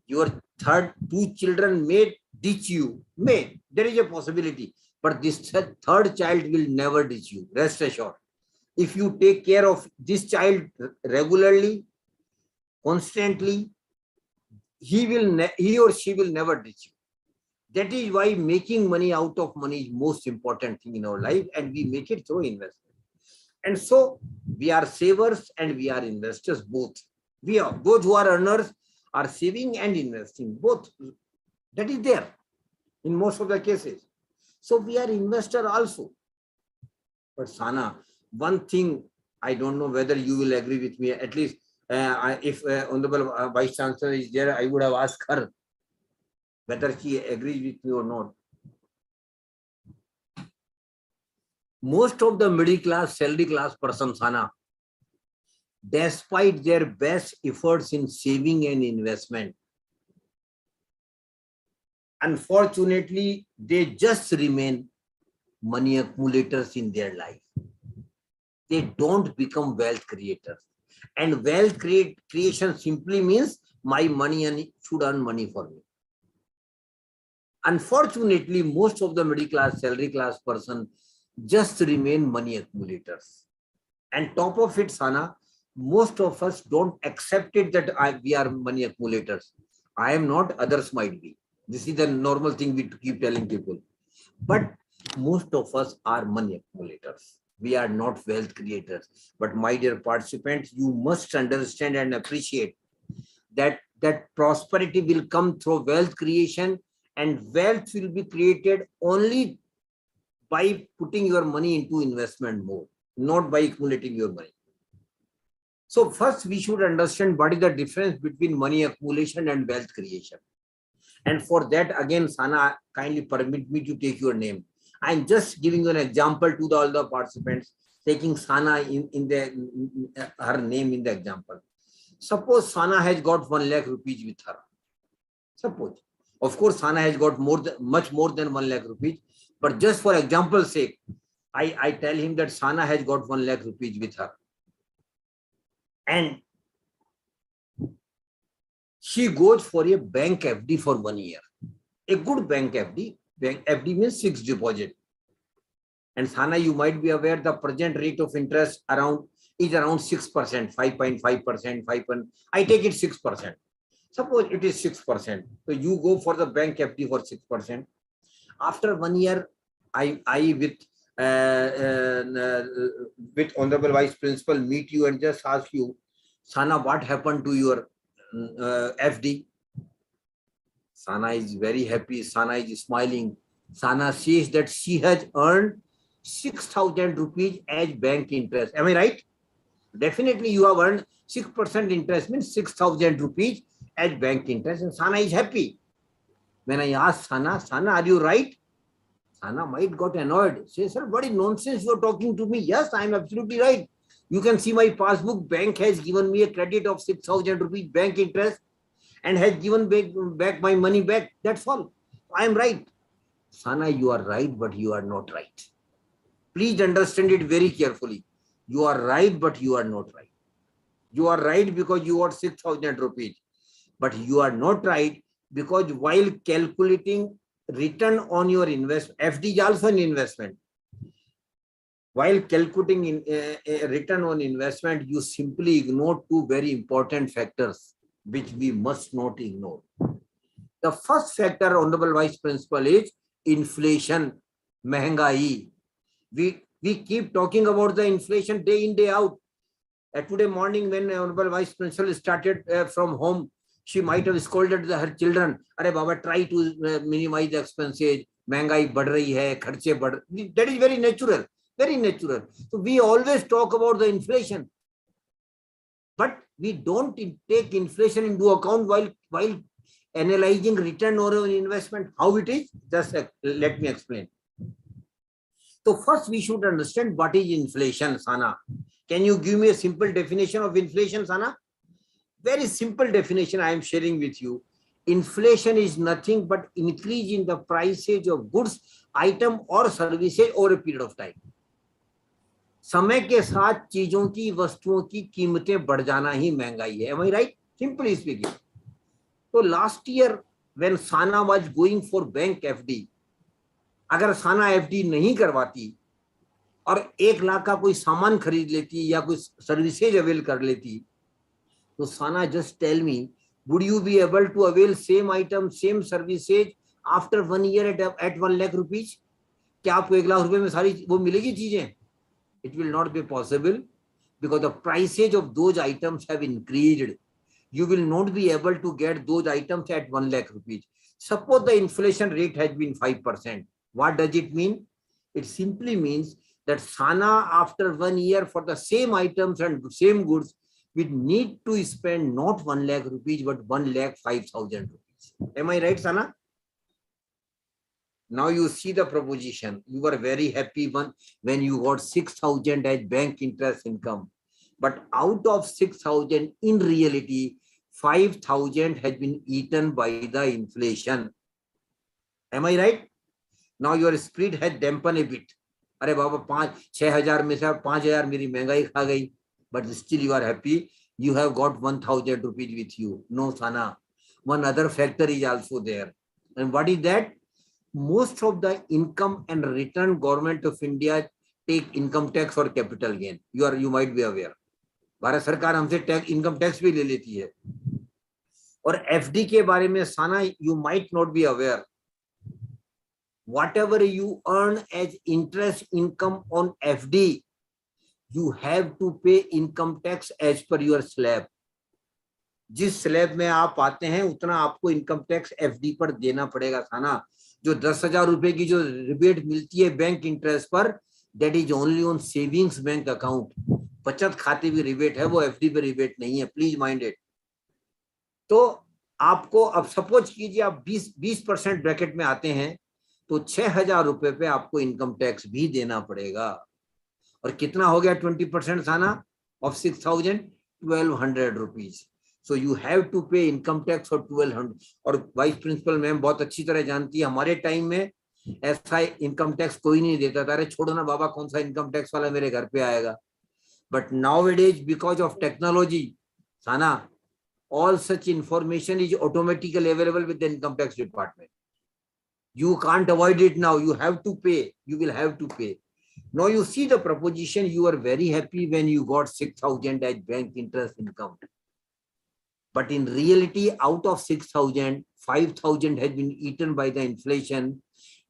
Your 2 children may ditch you. There is a possibility, but this third child will never ditch you. Rest assured. If you take care of this child regularly, constantly, he or she will never ditch you. That is why making money out of money is most important thing in our life, and we make it through investment. And so we are savers and we are investors both. We are those who are earners are saving and investing both. That is there in most of the cases. So we are investor also. But Sana, one thing I don't know whether you will agree with me. At least if Honorable Vice Chancellor is there, I would have asked her whether she agrees with me or not. Most of the middle class, salary class persons, Sana, despite their best efforts in saving and investment, unfortunately, they just remain money accumulators in their life. They don't become wealth creators. And wealth creation simply means my money should earn money for me. Unfortunately, most of the middle class, salary class person just remain money accumulators. And top of it, Sana, most of us don't accept it that we are money accumulators. I am not, others might be. This is the normal thing we keep telling people. But most of us are money accumulators. We are not wealth creators. But my dear participants, you must understand and appreciate that prosperity will come through wealth creation, and wealth will be created only by putting your money into investment mode, not by accumulating your money. So first we should understand what is the difference between money accumulation and wealth creation. And for that, again, Sana, kindly permit me to take your name. I'm just giving you an example to all the participants, taking Sana her name in the example. Suppose Sana has got 1 lakh rupees with her. Suppose. Of course, Sana has got much more than 1 lakh rupees. But just for example's sake, I tell him that Sana has got 1 lakh rupees with her. And she goes for a bank FD for 1 year. A good bank FD. Bank FD means fixed deposit. And Sana, you might be aware the present rate of interest is around 6%, 5.5%, 5. I take it 6%. Suppose it is 6%. So you go for the bank FD for 6%. After 1 year, I with Honorable Vice Principal meet you and just ask you, Sana, what happened to your FD? Sana is very happy. Sana is smiling. Sana says that she has earned 6,000 rupees as bank interest. Am I right? Definitely you have earned 6% interest, means 6,000 rupees as bank interest, and Sana is happy. When I ask Sana, are you right? Sana might got annoyed. Say, sir, what is nonsense you are talking to me? Yes, I am absolutely right. You can see my passbook. Bank has given me a credit of 6,000 rupees bank interest and has given back my money back. That's all. I am right. Sana, you are right, but you are not right. Please understand it very carefully. You are right, but you are not right. You are right because you got 6,000 rupees. But you are not right because while calculating return on your investment. FD is also an investment. While calculating return on investment, you simply ignore two very important factors which we must not ignore. The first factor, Honorable Vice Principal, is inflation, mehengai. We keep talking about the inflation day in, day out. Today morning, when Honorable Vice Principal started from home, she might have scolded her children. Arey Baba, try to minimize the expenses. Mehengai बढ़ रही है, खर्चे बढ़. That is very natural, very natural. So we always talk about the inflation, but we don't take inflation into account while analyzing return on investment. How it is? Just let me explain. So first we should understand what is inflation, Sana. Can you give me a simple definition of inflation, Sana? Very simple definition I am sharing with you. Inflation is nothing but increase in the prices of goods, item or services over a period of time. समय के साथ चीजों की, वस्तुओं की कीमतें बढ़ जाना ही महंगाई है. Am I right? Simply speaking. So last year when Sana was going for bank FD, अगर साना FD नहीं करवाती और 1 लाख का कोई सामान खरीद लेती या कोई सर्विसेज अवेल कर लेती, तो साना just tell me, would you be able to avail same item, same services after 1 year at 1 lakh rupees? क्या आपको 1 लाख रुपए में सारी वो मिलेगी चीजें? It will not be possible because the prices of those items have increased. You will not be able to get those items at 1 lakh rupees. Suppose the inflation rate has been 5%. What does it mean? It simply means that Sana, after 1 year, for the same items and same goods, we need to spend not 1 lakh rupees, but 1,05,000 rupees. Am I right, Sana? Now you see the proposition. You were very happy when you got 6,000 as bank interest income. But out of 6,000, in reality, 5,000 has been eaten by the inflation. Am I right? Now your spirit has dampened a bit. अरे बाबा 5-6,000 में से 5,000 मेरी महंगाई खा गई. But still you are happy. You have got 1,000 rupees with you. No, Sana. One other factor is also there. And what is that? Most of the income and return government of India take income tax or capital gain. You might be aware. Bharat सरकार हमसे income tax भी ले लेती है. और FD के बारे में Sana, you might not be aware. Whatever you earn as interest income on FD, you have to pay income tax as per your slab. जिस स्लैब में आप आते हैं उतना आपको इनकम टैक्स FD पर देना पड़ेगा. Sana, जो 10,000 रुपए की जो रिबेट मिलती है बैंक इंटरेस्ट पर, that is only on savings bank account. बचत खाते भी रिबेट है, वो FD पे रिबेट नहीं है. Please mind it. तो आपको अब सपोज कीजिए आप 20% ब्रैकेट में आते हैं तो 6,000 रुपए पे आपको इनकम टैक्स भी देना पड़ेगा. और कितना हो गया 20% Sana of 6,000? 1,200 rupees. So you have to pay income tax for 1,200. और वाइस प्रिंसिपल मैम बहुत अच्छी तरह जानती है, हमारे टाइम में ऐसा इनकम टैक्स कोई नहीं देता था. अरे छोड़ो ना बाबा, कौन सा इनकम टैक्स वाला मेरे घर पे आएगा. But nowadays, because of technology, Sana, all such information is automatically available with the income tax department. You can't avoid it now. You have to pay. You will have to pay. Now you see the proposition. You are very happy when you got 6,000 as bank interest income. But in reality, out of 6,000, 5,000 has been eaten by the inflation.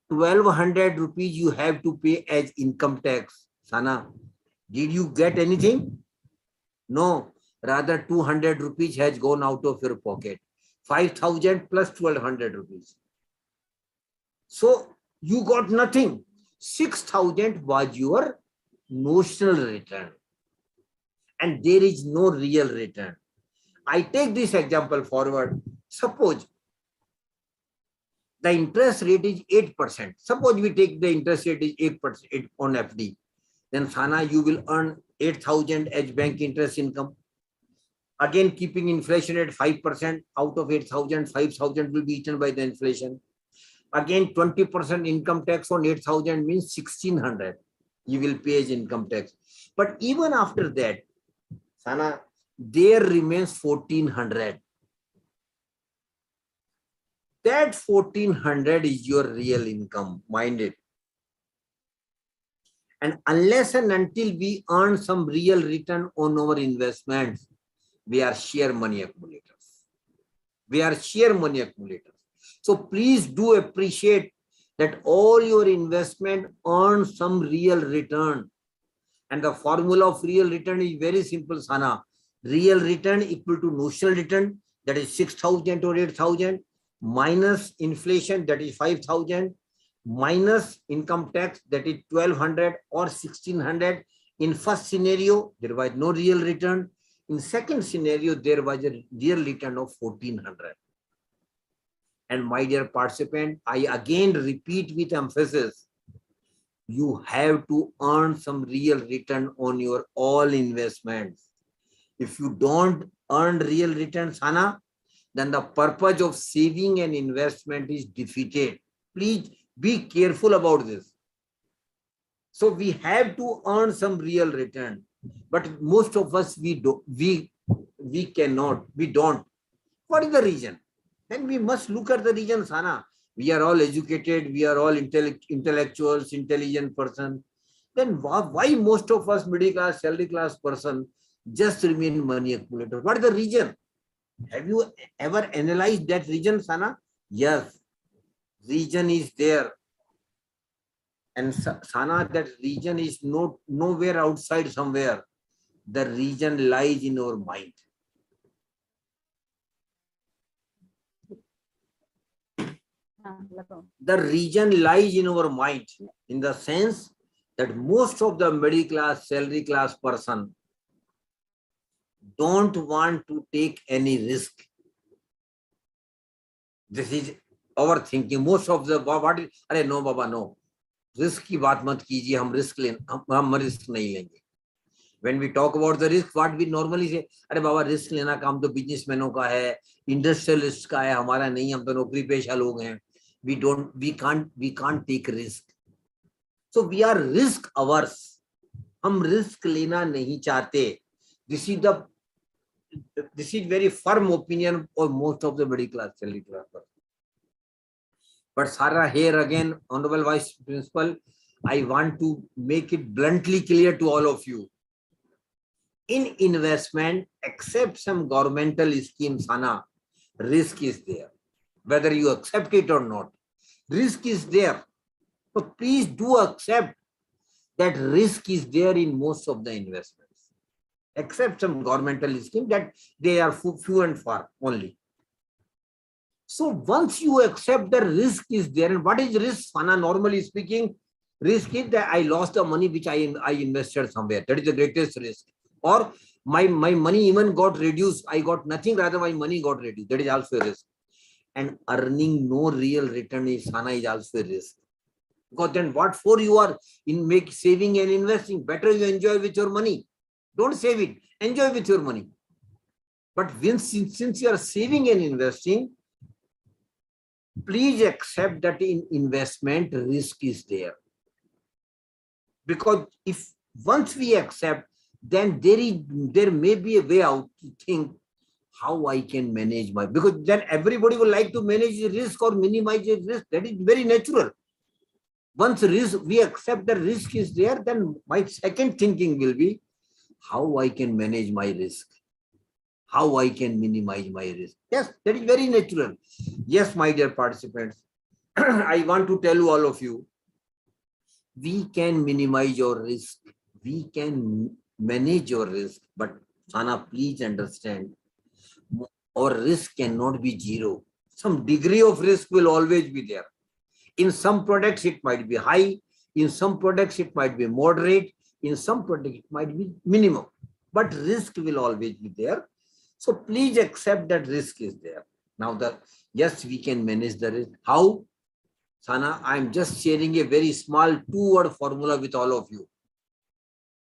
1,200 rupees you have to pay as income tax. Sana, did you get anything? No, rather 200 rupees has gone out of your pocket. 5,000 plus 1,200 rupees. So you got nothing. 6,000 was your notional return. And there is no real return. I take this example forward. Suppose the interest rate is 8%. Suppose we take the interest rate is 8% on FD. Then Sana, you will earn 8,000 as bank interest income. Again, keeping inflation at 5%, out of 8,000, 5,000 will be eaten by the inflation. Again, 20% income tax on 8,000 means 1,600. You will pay as income tax. But even after that, Sana, there remains 1,400. That 1400 is your real income, mind it. And unless and until we earn some real return on our investments, we are sheer money accumulators. We are sheer money accumulators. So please do appreciate that all your investment earn some real return. And the formula of real return is very simple, Sana. Real return equal to notional return, that is 6,000 or 8,000, minus inflation, that is 5,000, minus income tax, that is 1,200 or 1,600. In first scenario, there was no real return. In second scenario, there was a real return of 1,400. And my dear participant, I again repeat with emphasis, you have to earn some real return on your all investments. If you don't earn real returns, Hana, then the purpose of saving and investment is defeated. Please be careful about this. So we have to earn some real return, but most of us, we cannot, we don't. What is the reason? Then we must look at the reasons, Hana. We are all educated, we are all intellectuals, intelligent person. Then why most of us middle class, salary class person just remain money accumulator? What is the reason? Have you ever analyzed that reason, Sana? Yes, reason is there. And Sana, that reason is nowhere outside somewhere. The reason lies in our mind. The reason lies in our mind, in the sense that most of the middle class, salary class person don't want to take any risk. This is our thinking. Most of the अरे no बाबा no, risk की बात मत कीजिए, हम risk नहीं लेंगे. When we talk about the risk, what we normally say, अरे बाबा risk लेना काम तो बिजनेसमैनों का है, इंडस्ट्रियलिस्ट का है, हमारा नहीं, हम तो नौकरी पेशा लोग हैं. We can't take risk. So we are risk averse. हम risk लेना नहीं चाहते. This is very firm opinion of most of the middle class, salary class. But Sarah, here again, Honorable Vice Principal, I want to make it bluntly clear to all of you. In investment, except some governmental schemes, Sana, risk is there. Whether you accept it or not, risk is there. So please do accept that risk is there in most of the investments, except some governmental scheme that they are few and far only. So once you accept the risk is there, and what is risk, Sana? Normally speaking, risk is that I lost the money which I invested somewhere. That is the greatest risk. Or my money even got reduced. I got nothing, rather my money got reduced. That is also a risk. And earning no real return is, Sana, is also a risk. Because then what for you are in saving and investing? Better you enjoy with your money. Don't save it. Enjoy with your money. But since you are saving and investing, please accept that in investment risk is there. Because if once we accept, then there may be a way out to think how I can manage my, because then everybody would like to manage the risk or minimize the risk. That is very natural. Once we accept the risk is there, then my second thinking will be how I can manage my risk, how I can minimize my risk. Yes, that is very natural. Yes, my dear participants, I want to tell you, all of you, we can minimize your risk, we can manage your risk, but Sana, please understand, our risk cannot be zero. Some degree of risk will always be there. In some products, it might be high. In some products, it might be moderate. In some products, it might be minimum. But risk will always be there. So please accept that risk is there. Now, yes, we can manage the risk. How? Sana, I'm just sharing a very small two-word formula with all of you,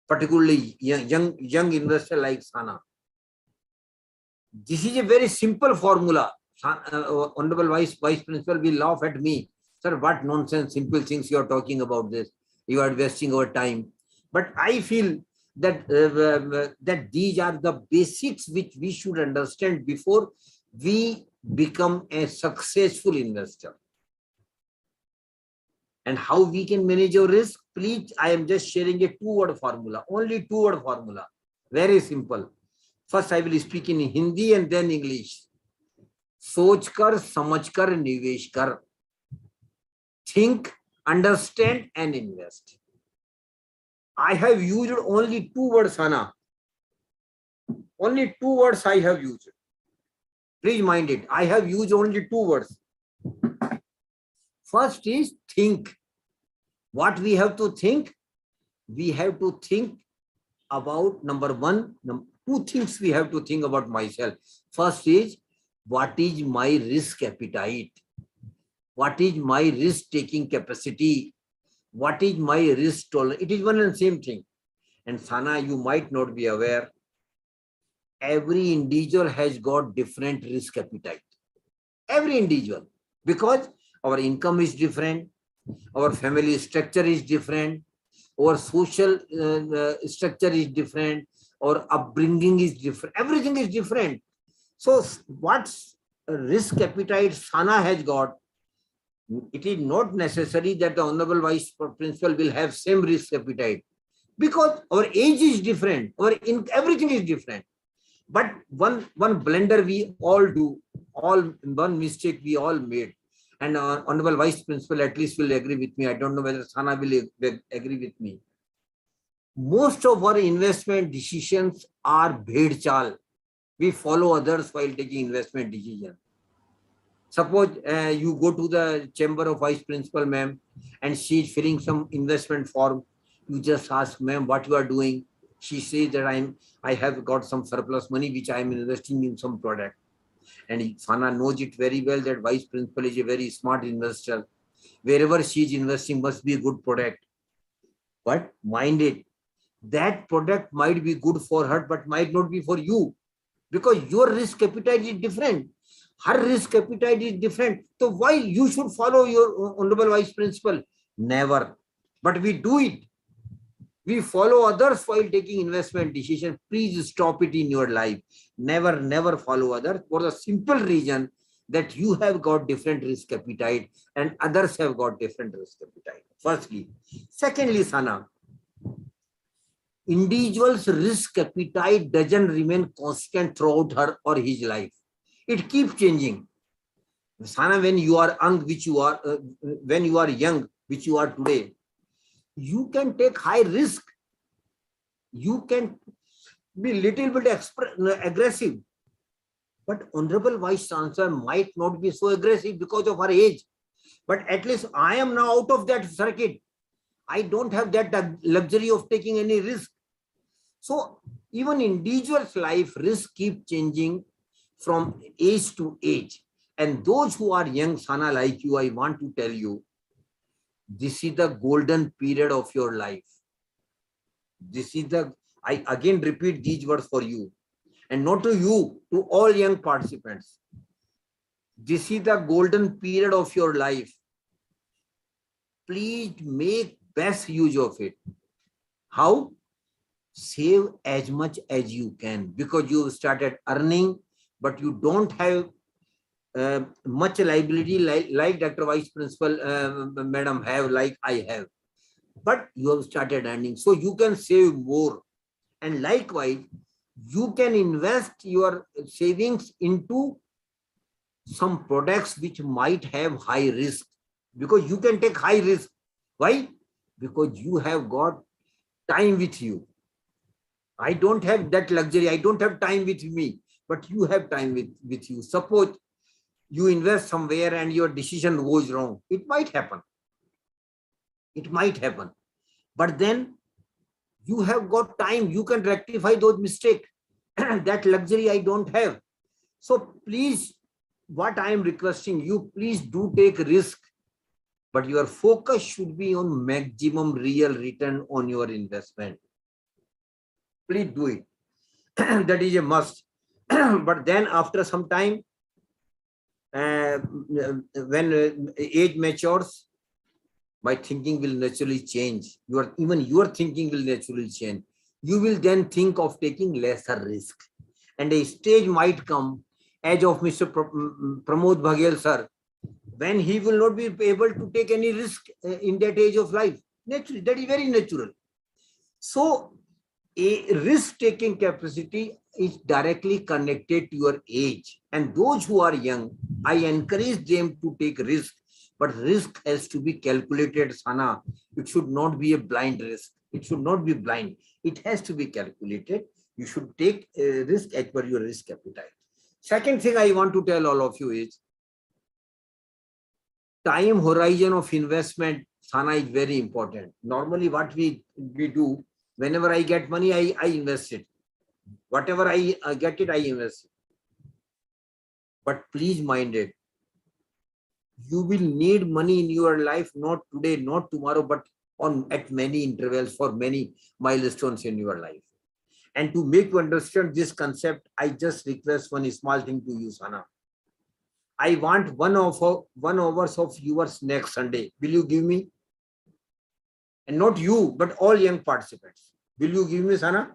particularly young investor like Sana. This is a very simple formula. Honorable Vice Principal will laugh at me. Sir, what nonsense, simple things you are talking about this. You are wasting our time. But I feel that, that these are the basics which we should understand before we become a successful investor. And how we can manage your risk? Please, I am just sharing a two-word formula, only two-word formula. Very simple. First, I will speak in Hindi and then English. सोच कर, समझ कर, निवेश कर. Think, understand, and invest. I have used only two words, Hana. Only two words I have used. Please mind it. I have used only two words. First is think. What we have to think? We have to think about number one, two things we have to think about myself. First is, what is my risk appetite? What is my risk taking capacity? What is my risk tolerance? It is one and same thing. And Sana, you might not be aware, every individual has got different risk appetite. Every individual, because our income is different, our family structure is different, our social structure is different, our upbringing is different, everything is different. So what risk appetite Sana has got, it is not necessary that the Honorable Vice Principal will have same risk appetite, because our age is different, everything is different. But one blunder we all do, one mistake we all made, and Honorable Vice Principal at least will agree with me. I don't know whether Sana will agree with me. Most of our investment decisions are bhed chal. We follow others while taking investment decisions. Suppose you go to the chamber of Vice Principal, ma'am, and she is filling some investment form. You just ask, ma'am, what you are doing. She says that I have got some surplus money which I am investing in some product. And Sana knows it very well that Vice Principal is a very smart investor. Wherever she is investing must be a good product. But mind it, that product might be good for her, but might not be for you, because your risk appetite is different. Her risk appetite is different. So why you should follow your Honorable Vice Principal? Never. But we do it. We follow others while taking investment decision. Please stop it in your life. Never follow others, for the simple reason that you have got different risk appetite and others have got different risk appetite. Firstly. Secondly, Sana, individual's risk appetite doesn't remain constant throughout her or his life. It keeps changing. Sana, when you are young, which you are today, you can take high risk. You can be little bit aggressive. But Honorable Vice Chancellor might not be so aggressive because of her age. But at least I am now out of that circuit. I don't have that luxury of taking any risk. So even individual's life, risk keep changing from age to age. And those who are young, Sana, like you, I want to tell you, this is the golden period of your life. I again repeat these words for you, and not to you, to all young participants. This is the golden period of your life. Please make best use of it. How? Save as much as you can, because you started earning, but you don't have much liability like Dr. Vice Principal Madam have, like I have. But you have started earning, so you can save more. And likewise, you can invest your savings into some products which might have high risk, because you can take high risk. Why? Because you have got time with you. I don't have that luxury. I don't have time with me, but you have time with you. Suppose you invest somewhere and your decision goes wrong. It might happen. It might happen. But then you have got time. You can rectify those mistakes. That luxury I don't have. So please, what I am requesting you, please do take risk. But your focus should be on maximum real return on your investment. Please do it. That is a must. But then after some time, when age matures, my thinking will naturally change. Even your thinking will naturally change. You will then think of taking lesser risk. And a stage might come age of Mr. Pramod Baghel sir, when he will not be able to take any risk in that age of life. Naturally, that is very natural. So a risk-taking capacity is directly connected to your age. And those who are young, I encourage them to take risk, but risk has to be calculated, Sana. It should not be a blind risk. It should not be blind. It has to be calculated. You should take a risk as per your risk appetite. Second thing I want to tell all of you is time horizon of investment, Sana, is very important. Normally what we do, whenever I get money, I invest it. Whatever I get it, I invest it. But please mind it, you will need money in your life, not today, not tomorrow, but at many intervals for many milestones in your life. And to make you understand this concept, I just request one small thing to you, Sana. I want 1 hour of yours next Sunday. Will you give me? And not you, but all young participants. Will you give me, Sana?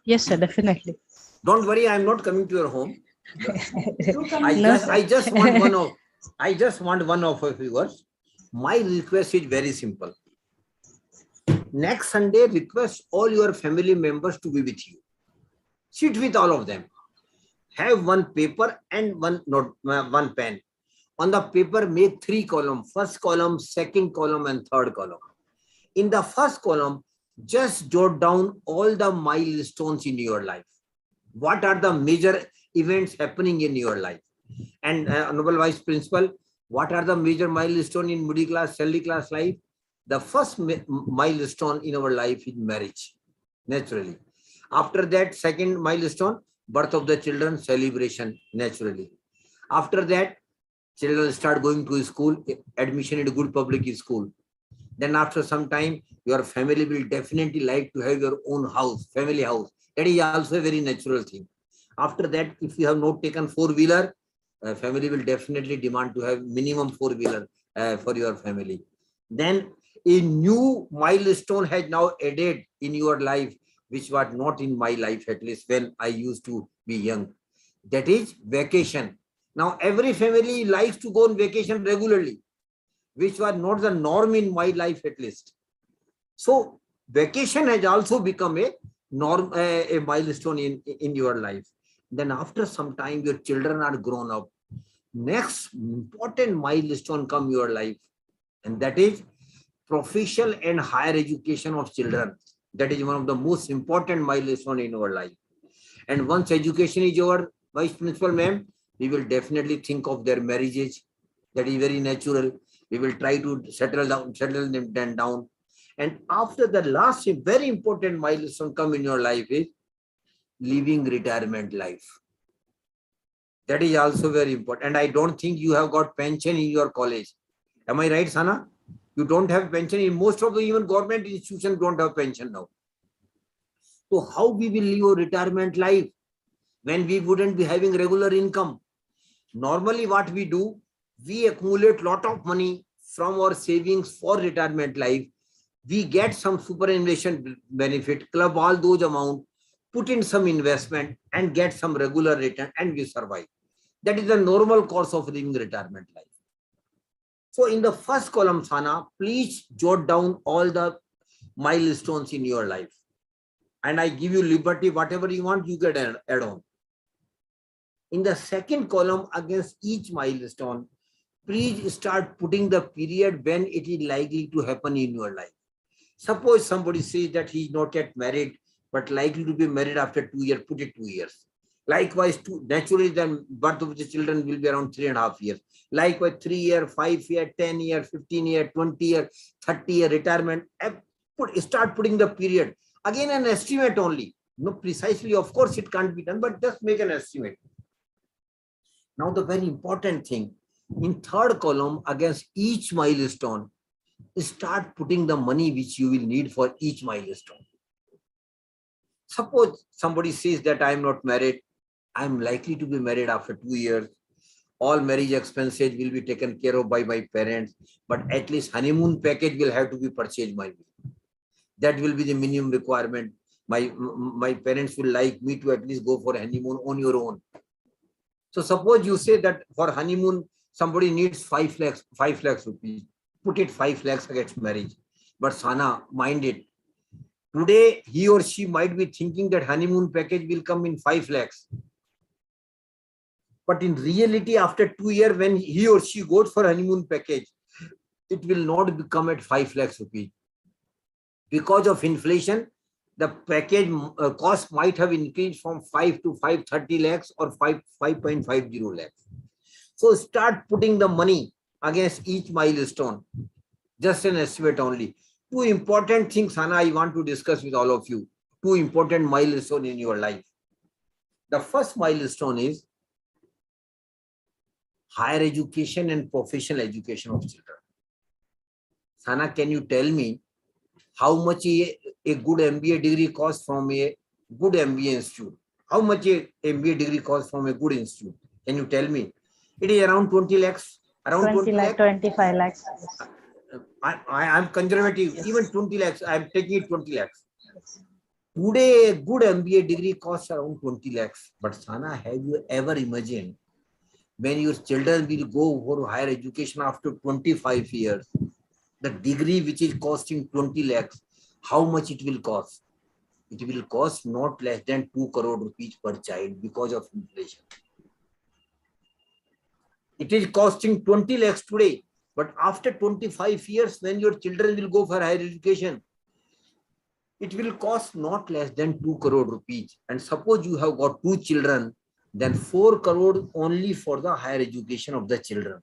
Yes, sir, definitely. Don't worry, I'm not coming to your home. No, I just want one of yours. My request is very simple. Next Sunday, request all your family members to be with you. Sit with all of them. Have one paper and one pen. On the paper, make 3 columns. First column, second column, and third column. In the first column, just jot down all the milestones in your life. What are the major events happening in your life? And Honorable Vice Principal, what are the major milestones in middle class, salary class life? The first milestone in our life is marriage, naturally. After that, second milestone, birth of the children, celebration, naturally. After that, children start going to school, admission in a good public school. Then after some time, your family will definitely like to have your own house, family house. That is also a very natural thing. After that, if you have not taken 4-wheeler, family will definitely demand to have minimum 4-wheeler for your family. Then a new milestone has now added in your life, which was not in my life, at least when I used to be young. That is vacation. Now, every family likes to go on vacation regularly, which was not the norm in my life, at least. So vacation has also become a norm, a milestone in your life. Then after some time, your children are grown up. Next important milestone come your life, and that is professional and higher education of children. That is one of the most important milestone in our life. And once education is over, Vice Principal ma'am, we will definitely think of their marriages. That is very natural. We will try to settle them down. And after the last very important milestone come in your life is living retirement life. That is also very important. And I don't think you have got pension in your college. Am I right, Sana? You don't have pension. In most of the even government institutions don't have pension now. So how we will live a retirement life when we wouldn't be having regular income? Normally what we do, we accumulate lot of money from our savings for retirement life. We get some superannuation benefit, club all those amount, put in some investment and get some regular return and we survive. That is the normal course of living retirement life. So in the first column, Sana, please jot down all the milestones in your life. And I give you liberty, whatever you want, you can add on. In the second column, against each milestone, please start putting the period when it is likely to happen in your life. Suppose somebody says that he is not yet married, but likely to be married after 2 years, put it 2 years. Likewise, naturally, then birth of the children will be around 3.5 years. Likewise, 3 year, 5 year, 10 year, 15 year, 20 year, 30 year retirement. Start putting the period. Again, an estimate only. No, precisely, of course, it can't be done, but just make an estimate. Now, the very important thing, in third column, against each milestone, start putting the money which you will need for each milestone. Suppose somebody says that I am not married, I am likely to be married after 2 years. All marriage expenses will be taken care of by my parents, but at least honeymoon package will have to be purchased by me. That will be the minimum requirement. My parents will like me to at least go for honeymoon on your own. So suppose you say that for honeymoon, somebody needs 5 lakhs rupees. Put it 5 lakhs against marriage. But Sana, mind it. Today, he or she might be thinking that honeymoon package will come in 5 lakhs. But in reality, after 2 years, when he or she goes for honeymoon package, it will not become at 5 lakhs rupees. Because of inflation, the package cost might have increased from 5 to 530 lakhs or 5.50 lakhs. So start putting the money against each milestone. Just an estimate only. Two important things, Hannah, I want to discuss with all of you. Two important milestones in your life. The first milestone is higher education and professional education of children. Sana, can you tell me how much a good MBA degree costs from a good MBA institute? How much a MBA degree costs from a good institute? Can you tell me? It is around 20 lakhs. Around 20 lakhs. 25 lakhs. I'm conservative. Yes. Even 20 lakhs. I'm taking it 20 lakhs. Today, a good MBA degree costs around 20 lakhs. But Sana, have you ever imagined when your children will go for higher education after 25 years, the degree which is costing 20 lakhs, how much it will cost? It will cost not less than 2 crore rupees per child because of inflation. It is costing 20 lakhs today, but after 25 years, when your children will go for higher education, it will cost not less than 2 crore rupees. And suppose you have got 2 children, then 4 crore only for the higher education of the children.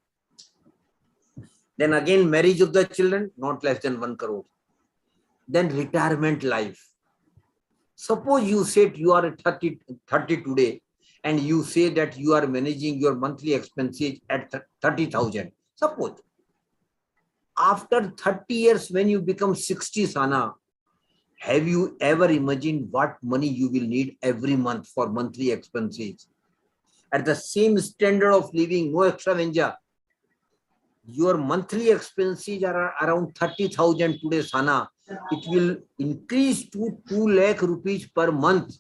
Then again, marriage of the children, not less than 1 crore. Then retirement life. Suppose you said you are at 30 today, and you say that you are managing your monthly expenses at 30,000. Suppose after 30 years, when you become 60, Sana, have you ever imagined what money you will need every month for monthly expenses? At the same standard of living, no extravaganza, your monthly expenses are around 30,000 today, Sana. It will increase to 2 lakh rupees per month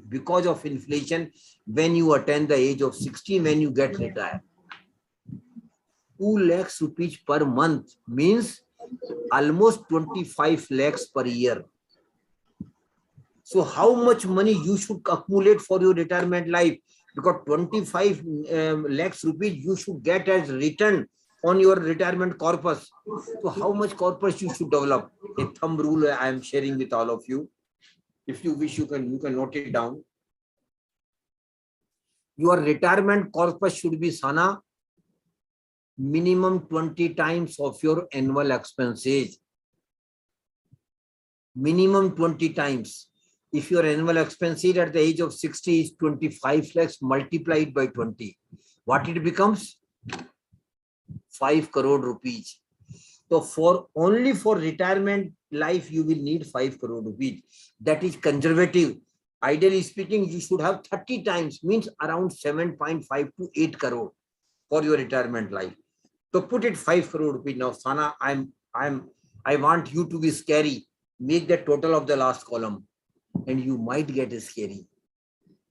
because of inflation when you attain the age of 60, when you get retired. 2 lakhs rupees per month means almost 25 lakhs per year. So how much money you should accumulate for your retirement life? Because 25 lakhs rupees you should get as return on your retirement corpus. So how much corpus you should develop? A thumb rule I am sharing with all of you. If you wish, you can note it down. Your retirement corpus should be, Sana, minimum 20 times of your annual expenses. Minimum 20 times. If your annual expenses at the age of 60 is 25 lakhs multiplied by 20, what it becomes? 5 crore rupees. So only for retirement life, you will need 5 crore rupees. That is conservative. Ideally speaking, you should have 30 times, means around 7.5 to 8 crore for your retirement life. So put it 5 crore rupees. Now, Sana, I want you to be scary. Make the total of the last column, and you might get scary.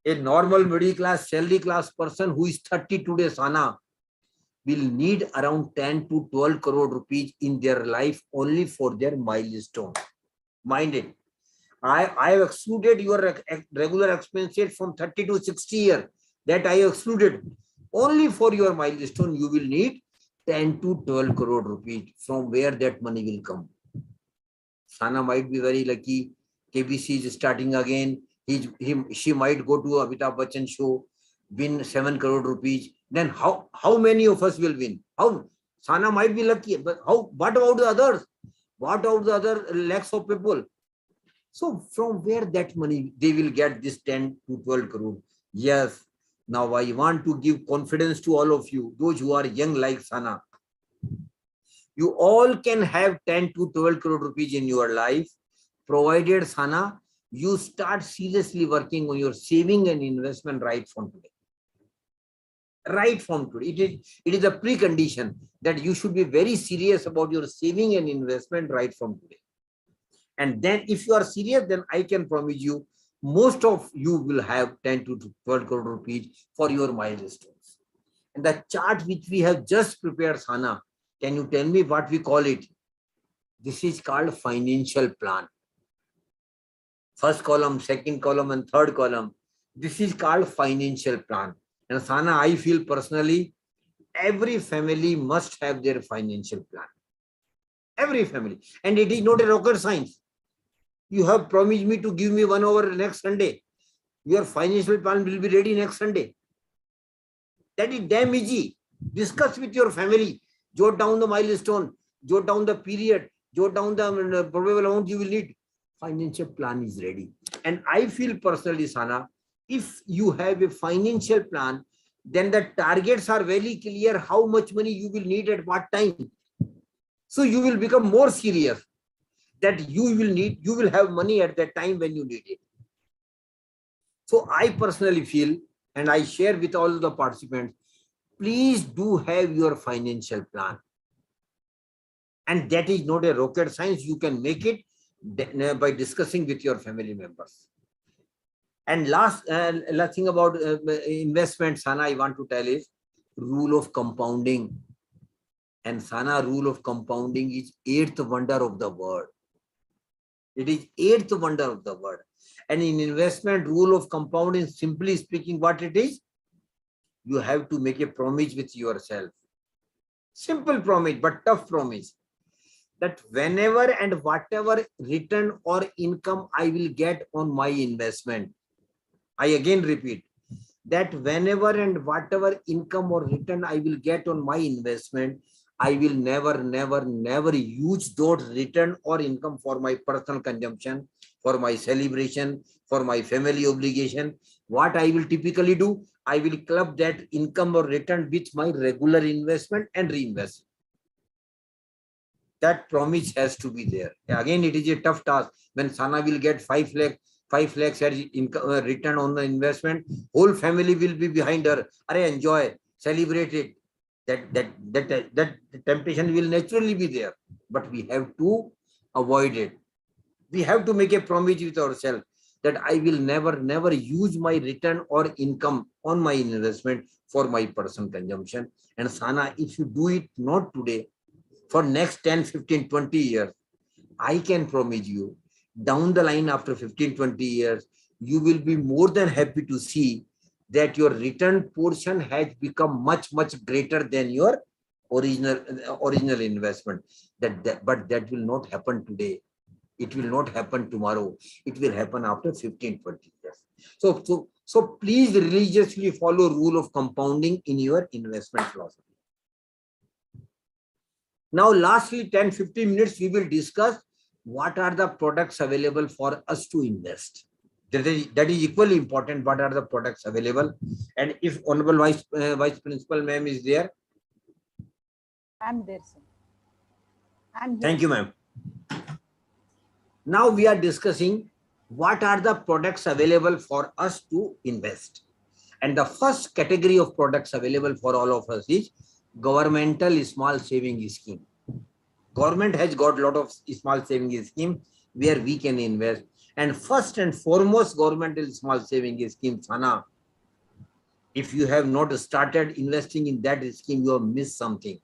A normal middle class, salary class person who is 30 today, Sana, will need around 10 to 12 crore rupees in their life only for their milestone. Mind it. I have excluded your regular expenses from 30 to 60 years. That I excluded. Only for your milestone, you will need 10 to 12 crore rupees. From where that money will come? Sana might be very lucky. KBC is starting again. She might go to Amitabh Bachchan show, win 7 crore rupees. Then how many of us will win? How? Sana might be lucky, but what about the others? What about the other lakhs of people? So from where that money, they will get this 10 to 12 crore. Yes. Now I want to give confidence to all of you, those who are young like Sana. You all can have 10 to 12 crore rupees in your life, provided, Sana, you start seriously working on your saving and investment right from today. Right from today. It is a precondition that you should be very serious about your saving and investment right from today. And then if you are serious, then I can promise you, most of you will have 10 to 12 crore rupees for your milestones. And the chart which we have just prepared, Sana, can you tell me what we call it? This is called financial plan. First column, second column, and third column. This is called financial plan. And Sana, I feel personally, every family must have their financial plan. Every family. And it is not a rocket science. You have promised me to give me 1 hour next Sunday. Your financial plan will be ready next Sunday. That is damn easy. Discuss with your family. Jot down the milestone. Jot down the period. Jot down the probable amount you will need. Financial plan is ready. And I feel personally, Sana, if you have a financial plan, then the targets are very clear how much money you will need at what time. So you will become more serious that you will have money at that time when you need it. So I personally feel, and I share with all the participants, please do have your financial plan. And that is not a rocket science. You can make it by discussing with your family members. And last thing about investment, Sana, I want to tell is rule of compounding. And Sana, rule of compounding is 8th wonder of the world. It is 8th wonder of the world. And in investment, rule of compounding, simply speaking, what it is, you have to make a promise with yourself. Simple promise, but tough promise. That whenever and whatever return or income I will get on my investment, I again repeat, that whenever and whatever income or return I will get on my investment, I will never use those return or income for my personal consumption, for my celebration, for my family obligation. What I will typically do, I will club that income or return with my regular investment and reinvest. That promise has to be there. Again, it is a tough task. When Sana will get 5 lakhs as income, return on the investment, whole family will be behind her. Enjoy, celebrate it. That temptation will naturally be there, but we have to avoid it. We have to make a promise with ourselves that I will never use my return or income on my investment for my personal consumption. And Sana, if you do it not today, for next 10, 15, 20 years, I can promise you, down the line after 15, 20 years, you will be more than happy to see that your return portion has become much greater than your original investment. But that will not happen today. It will not happen tomorrow. It will happen after 15, 20 years. So please religiously follow rule of compounding in your investment philosophy. Now, lastly, 10, 15 minutes, we will discuss what are the products available for us to invest. That is equally important. What are the products available? And if Honorable Vice Principal Ma'am is there. I'm there, sir. I'm here. Thank you, ma'am. Now we are discussing what are the products available for us to invest. And the first category of products available for all of us is governmental small saving scheme. Government has got a lot of small saving scheme where we can invest. And first and foremost, governmental small saving scheme, Sana, if you have not started investing in that scheme, you have missed something.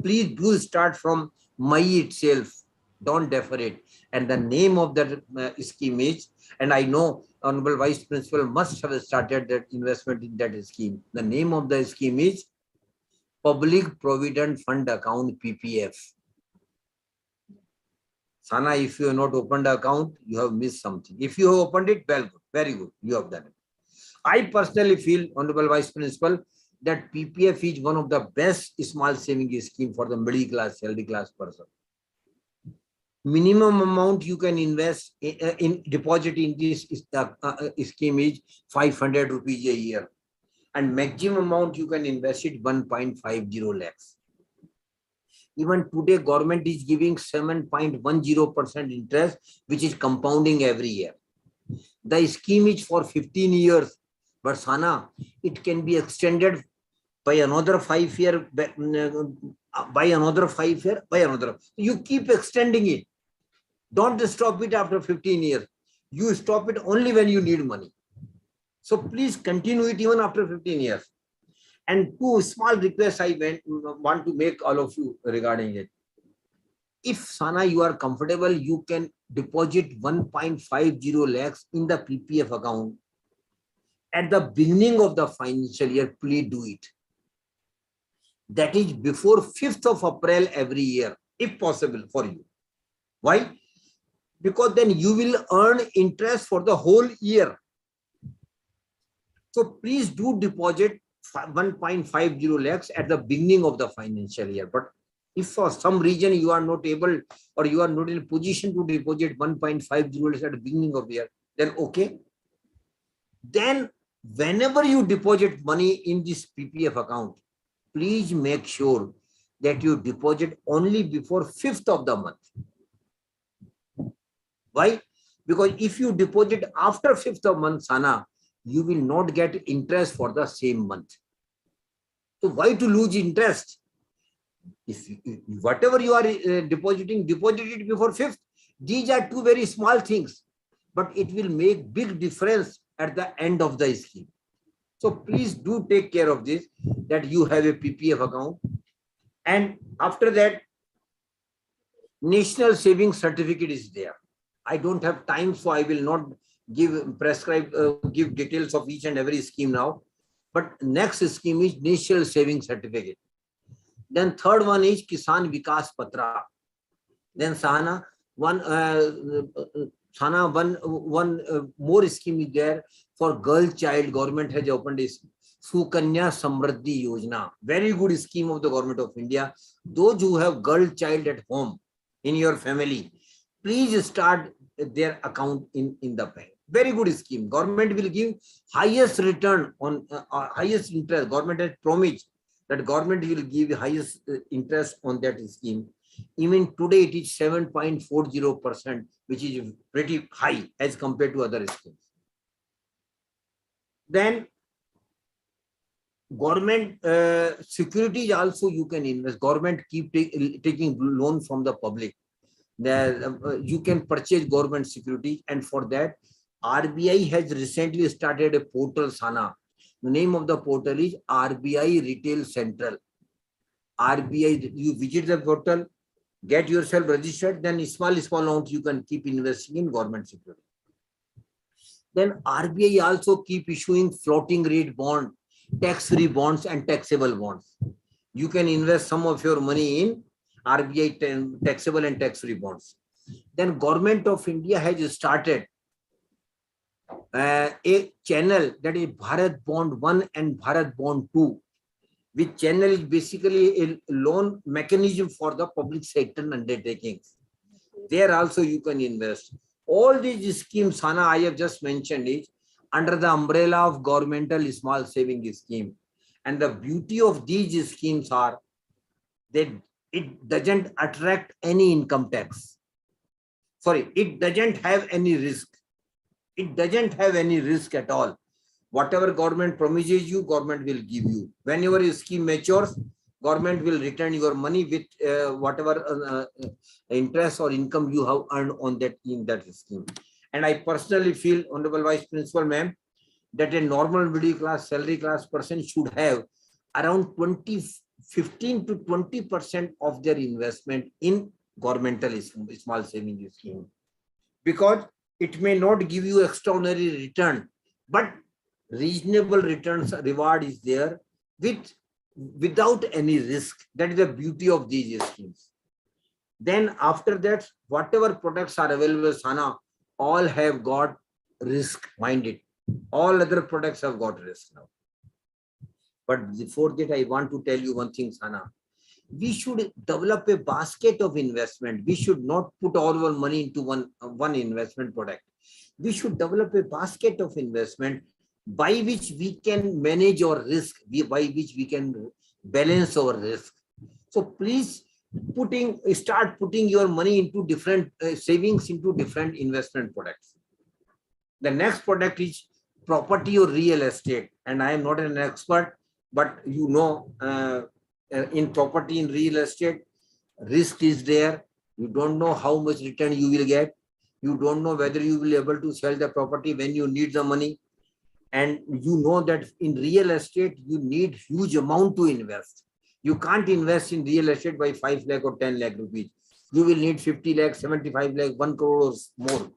Please do start from my itself. Don't defer it. And the name of that scheme is, and I know Honorable Vice Principal must have started that investment in that scheme. The name of the scheme is Public Provident Fund Account, PPF. Sana, if you have not opened the account, you have missed something. If you have opened it, well, good, very good, you have done it. I personally feel, Honorable Vice Principal, that PPF is one of the best small saving scheme for the middle class, salary class person. Minimum amount you can invest in deposit in this scheme is 500 rupees a year. And maximum amount you can invest it 1.50 lakhs. Even today, government is giving 7.10% interest, which is compounding every year. The scheme is for 15 years, but Sana, it can be extended by another 5 years, by another 5 years, by another. You keep extending it. Don't stop it after 15 years. You stop it only when you need money. So please continue it even after 15 years. And two small requests I want to make all of you regarding it. If Sana, you are comfortable, you can deposit 1.50 lakhs in the PPF account at the beginning of the financial year. Please do it. That is before 5th of April every year, if possible for you. Why? Because then you will earn interest for the whole year. So please do deposit 1.50 lakhs at the beginning of the financial year. But if for some reason you are not able or you are not in a position to deposit 1.50 lakhs at the beginning of the year, then okay. Then whenever you deposit money in this PPF account, please make sure that you deposit only before 5th of the month. Why? Because if you deposit after 5th of month, Sana, you will not get interest for the same month. So why to lose interest? If whatever you are depositing, deposit it before 5th. These are two very small things, but it will make big difference at the end of the scheme. So please do take care of this, that you have a PPF account. And after that, National Savings Certificate is there. I don't have time, so I will not give details of each and every scheme now. But next scheme is National Savings Certificate. Then third one is Kisan Vikas Patra. Then Sana, one more scheme is there for girl child. Government has opened this Sukanya Samriddhi Yojana. Very good scheme of the Government of India. Those who have girl child at home in your family, please start their account in the bank. Very good scheme. Government will give highest return on highest interest. Government has promised that government will give highest interest on that scheme. Even today it is 7.40%, which is pretty high as compared to other schemes. Then government securities also you can invest. Government keep taking loan from the public. You can purchase government securities, and for that RBI has recently started a portal, Sana. The name of the portal is RBI Retail Central. RBI, you visit the portal, get yourself registered, then small amount you can keep investing in government security. Then RBI also keep issuing floating rate bond, tax-free bonds and taxable bonds. You can invest some of your money in RBI taxable and tax-free bonds. Then Government of India has started a channel, that is Bharat Bond 1 and Bharat Bond 2, which channel is basically a loan mechanism for the public sector undertakings. There also you can invest. All these schemes, Sana, I have just mentioned, is under the umbrella of Governmental Small Saving Scheme. And the beauty of these schemes are that it doesn't attract any income tax. Sorry, it doesn't have any risk. It doesn't have any risk at all. Whatever government promises you, government will give you. Whenever your scheme matures, government will return your money with whatever interest or income you have earned on that in that scheme. And I personally feel, Honorable Vice Principal Ma'am, that a normal middle class, salary class person should have around 15 to 20% of their investment in governmental small saving scheme, because it may not give you extraordinary return, but reasonable returns reward is there without any risk. That is the beauty of these schemes. Then after that, whatever products are available, Sana, all have got risk minded. All other products have got risk now. But before that, I want to tell you one thing, Sana. We should develop a basket of investment. We should not put all our money into one investment product. We should develop a basket of investment by which we can manage our risk, by which we can balance our risk. So please start putting your money into different savings into different investment products. The next product is property or real estate. And I am not an expert, but you know, in property, in real estate, risk is there. You don't know how much return you will get. You don't know whether you will be able to sell the property when you need the money. And you know that in real estate, you need huge amount to invest. You can't invest in real estate by 5 lakh or 10 lakh rupees. You will need 50 lakh, 75 lakh, 1 crore or more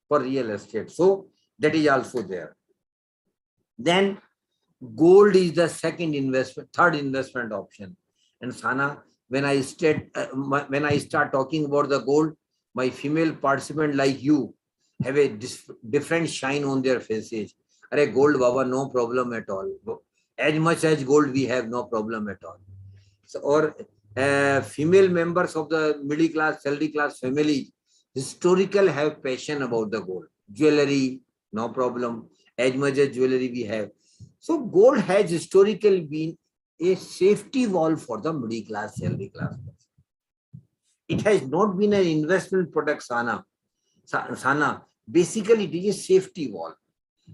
for real estate. So that is also there. Then gold is the third investment option. And Sana, when I start talking about the gold, my female participant like you have a different shine on their faces. Are gold, Baba, no problem at all. As much as gold we have, no problem at all. So, or female members of the middle class, salary class family, historical have passion about the gold. Jewelry, no problem. As much as jewelry we have. So gold has historically been a safety wall for the middle class, salary class. It has not been an investment product, Sana. Basically, it is a safety wall.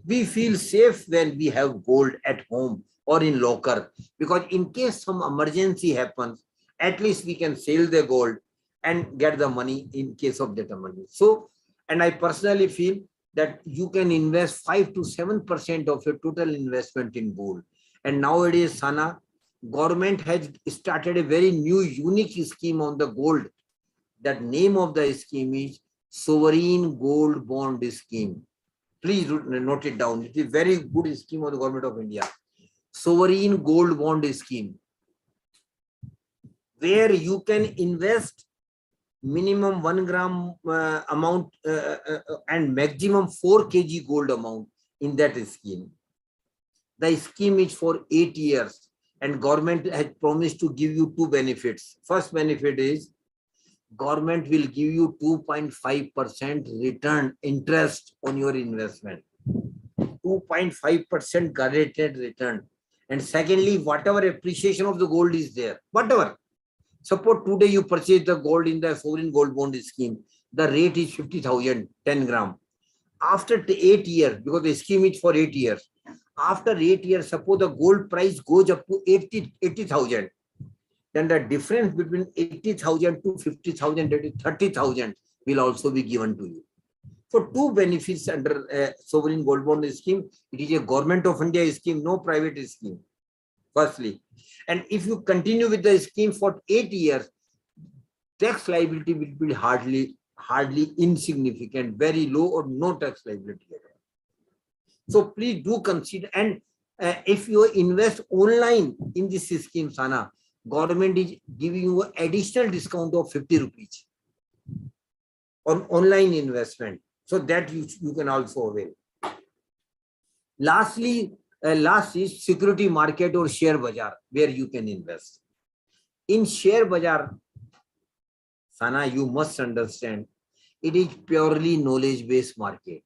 We feel safe when we have gold at home or in locker, because in case some emergency happens, at least we can sell the gold and get the money in case of that emergency. So, and I personally feel that you can invest 5 to 7% of your total investment in gold. And nowadays, Sana, government has started a very new, unique scheme on the gold. That name of the scheme is Sovereign Gold Bond Scheme. Please note it down. It is a very good scheme of the Government of India. Sovereign Gold Bond Scheme, where you can invest minimum 1 gram amount and maximum 4 kg gold amount in that scheme. The scheme is for 8 years, and government has promised to give you 2 benefits. First benefit is government will give you 2.5% return interest on your investment. 2.5% guaranteed return. And secondly, whatever appreciation of the gold is there, whatever. Suppose today you purchase the gold in the sovereign gold bond scheme, the rate is 50,000, 10 gram. After 8 years, because the scheme is for 8 years, after 8 years, suppose the gold price goes up to 80,000, then the difference between 80,000 to 50,000, that is 30,000, will also be given to you. So 2 benefits under sovereign gold bond scheme. It is a Government of India scheme, no private scheme. Firstly, and if you continue with the scheme for 8 years, tax liability will be hardly insignificant, very low or no tax liability at all. So please do consider. And if you invest online in this scheme, Sana, government is giving you an additional discount of 50 rupees on online investment. So that you can also avail. Lastly, last is security market or share bazaar, where you can invest. In share bazaar, Sana, you must understand, it is purely knowledge-based market.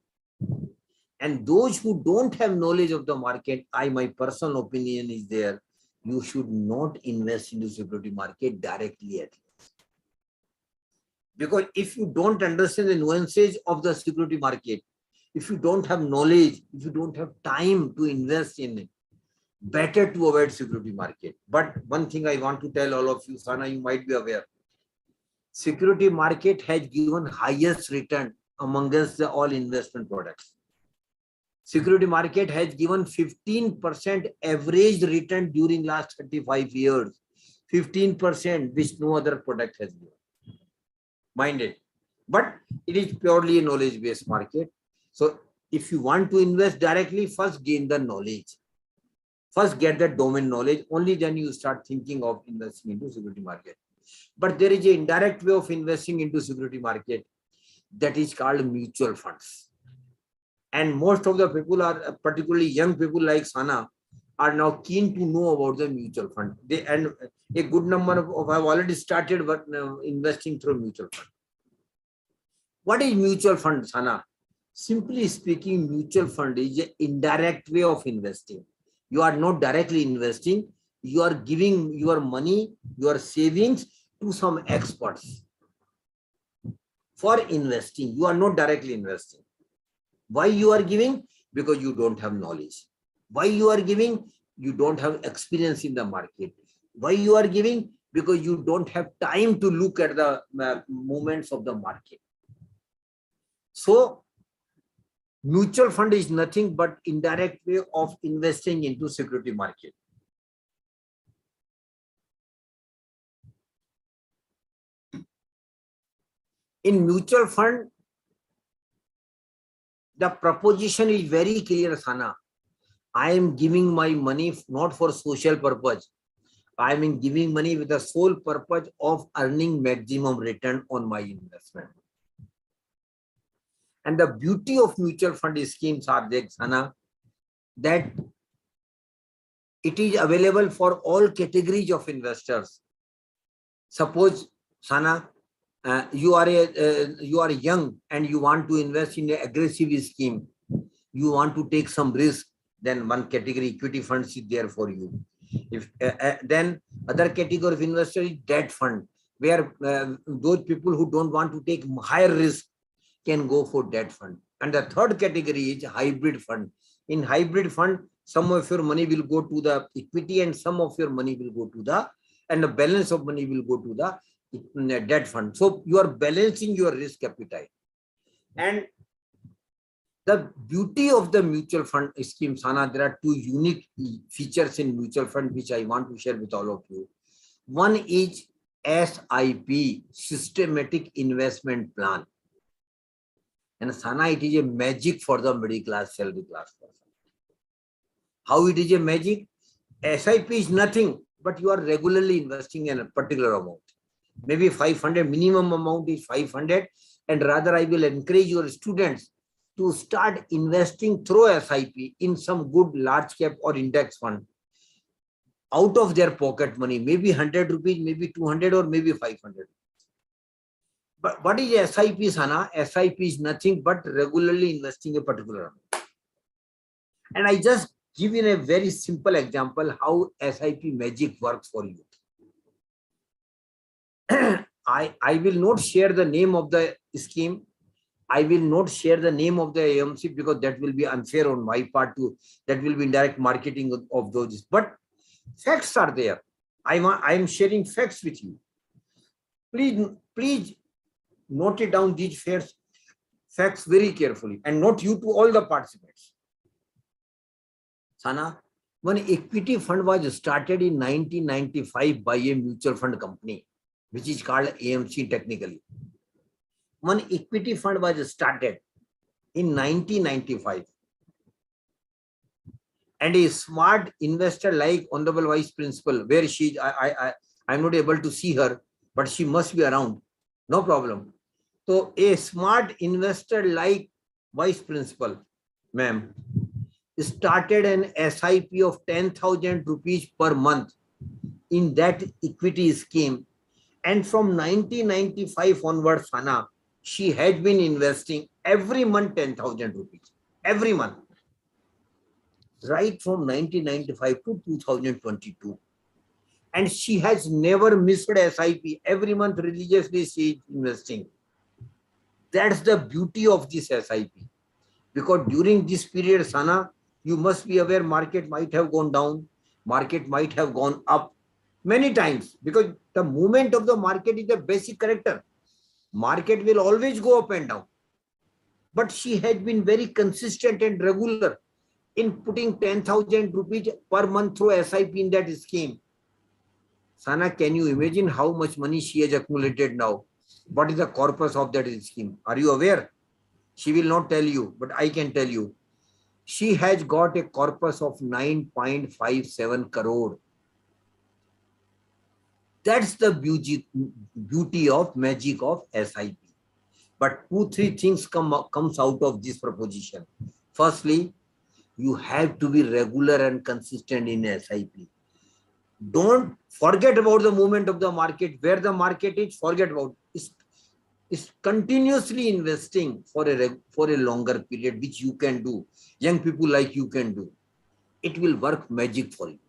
And those who don't have knowledge of the market, my personal opinion is there, you should not invest in the security market directly at least. Because if you don't understand the nuances of the security market, if you don't have knowledge, if you don't have time to invest in it, better to avoid security market. But one thing I want to tell all of you, Sana, you might be aware, security market has given highest return amongst the all investment products. Security market has given 15% average return during last 35 years. 15%, which no other product has given. Mind it. But it is purely a knowledge-based market. So if you want to invest directly, first gain the knowledge. First get the domain knowledge. Only then you start thinking of investing into security market. But there is an indirect way of investing into security market that is called mutual funds. And most of the people are, particularly young people like Sana, are now keen to know about the mutual fund. And a good number of have already started investing through mutual fund. What is mutual fund, Sana? Simply speaking, mutual fund is an indirect way of investing. You are not directly investing. You are giving your money, your savings to some experts for investing. You are not directly investing. Why you are giving? Because you don't have knowledge. Why you are giving? You don't have experience in the market. Why you are giving? because you don't have time to look at the movements of the market. So mutual fund is nothing but indirect way of investing into security market. In mutual fund, the proposition is very clear, Sana. I am giving my money not for social purpose. I am giving money with the sole purpose of earning maximum return on my investment. And the beauty of mutual fund schemes are there, Sana, that it is available for all categories of investors. Suppose, Sana, you are young and you want to invest in an aggressive scheme. You want to take some risk. Then one category equity funds is there for you. If then other category of investor is debt fund, where those people who don't want to take higher risk can go for debt fund. And the third category is hybrid fund. In hybrid fund, some of your money will go to the equity and some of your money will go to the, and the balance of money will go to the debt fund. So you are balancing your risk appetite. And the beauty of the mutual fund scheme, Sana, there are two unique features in mutual fund which I want to share with all of you. One is SIP, Systematic Investment Plan. And Sana, it is a magic for the middle class, salary class person. How it is a magic? SIP is nothing, but you are regularly investing in a particular amount. Maybe 500, minimum amount is 500. And rather, I will encourage your students to start investing through SIP in some good large cap or index fund out of their pocket money, maybe 100 rupees, maybe 200 or maybe 500. But what is SIP, Sana? SIP is nothing but regularly investing a particular amount. And I just give you a very simple example how SIP magic works for you. I will not share the name of the scheme. I will not share the name of the AMC because that will be unfair on my part too. That will be indirect marketing of those. But facts are there. I am sharing facts with you. Please note it down, these facts very carefully, and note you to all the participants. Sana, one equity fund was started in 1995 by a mutual fund company, which is called AMC technically. One equity fund was started in 1995. And a smart investor like Honorable Vice Principal, where she, I'm not able to see her, but she must be around. No problem. So a smart investor like Vice Principal, ma'am, started an SIP of 10,000 rupees per month in that equity scheme. And from 1995 onwards, Sana, she had been investing every month 10,000 rupees, every month, right from 1995 to 2022. And she has never missed SIP. Every month religiously she is investing. That's the beauty of this SIP. Because during this period, Sana, you must be aware market might have gone down, market might have gone up many times, because the movement of the market is the basic character. Market will always go up and down. But she had been very consistent and regular in putting 10,000 rupees per month through SIP in that scheme. Sana, can you imagine how much money she has accumulated now? What is the corpus of that scheme? Are you aware? She will not tell you, but I can tell you. She has got a corpus of 9.57 crore. That's the beauty of magic of SIP. But 2-3 things comes out of this proposition. Firstly, you have to be regular and consistent in SIP. Don't forget about the movement of the market. Where the market is, forget about it. It's continuously investing for a longer period, which you can do. Young people like you can do. It will work magic for you.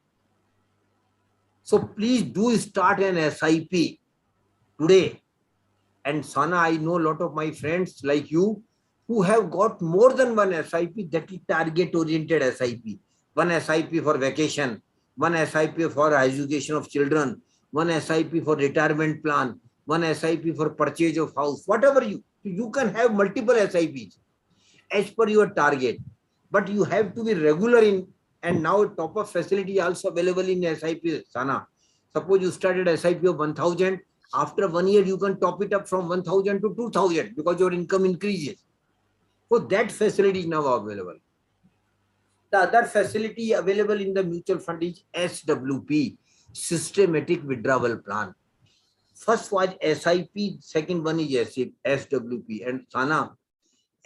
So please do start an SIP today. And Sana, I know a lot of my friends like you who have got more than one SIP, that is target-oriented SIP. One SIP for vacation, one SIP for education of children, one SIP for retirement plan, one SIP for purchase of house, whatever you can have multiple SIPs as per your target, but you have to be regular in. And now top-up facility also available in SIP, Sana. Suppose you started SIP of 1,000, after 1 year you can top it up from 1,000 to 2,000 because your income increases. So that facility is now available. The other facility available in the mutual fund is SWP, Systematic Withdrawal Plan. First was SIP, second one is SWP. And Sana,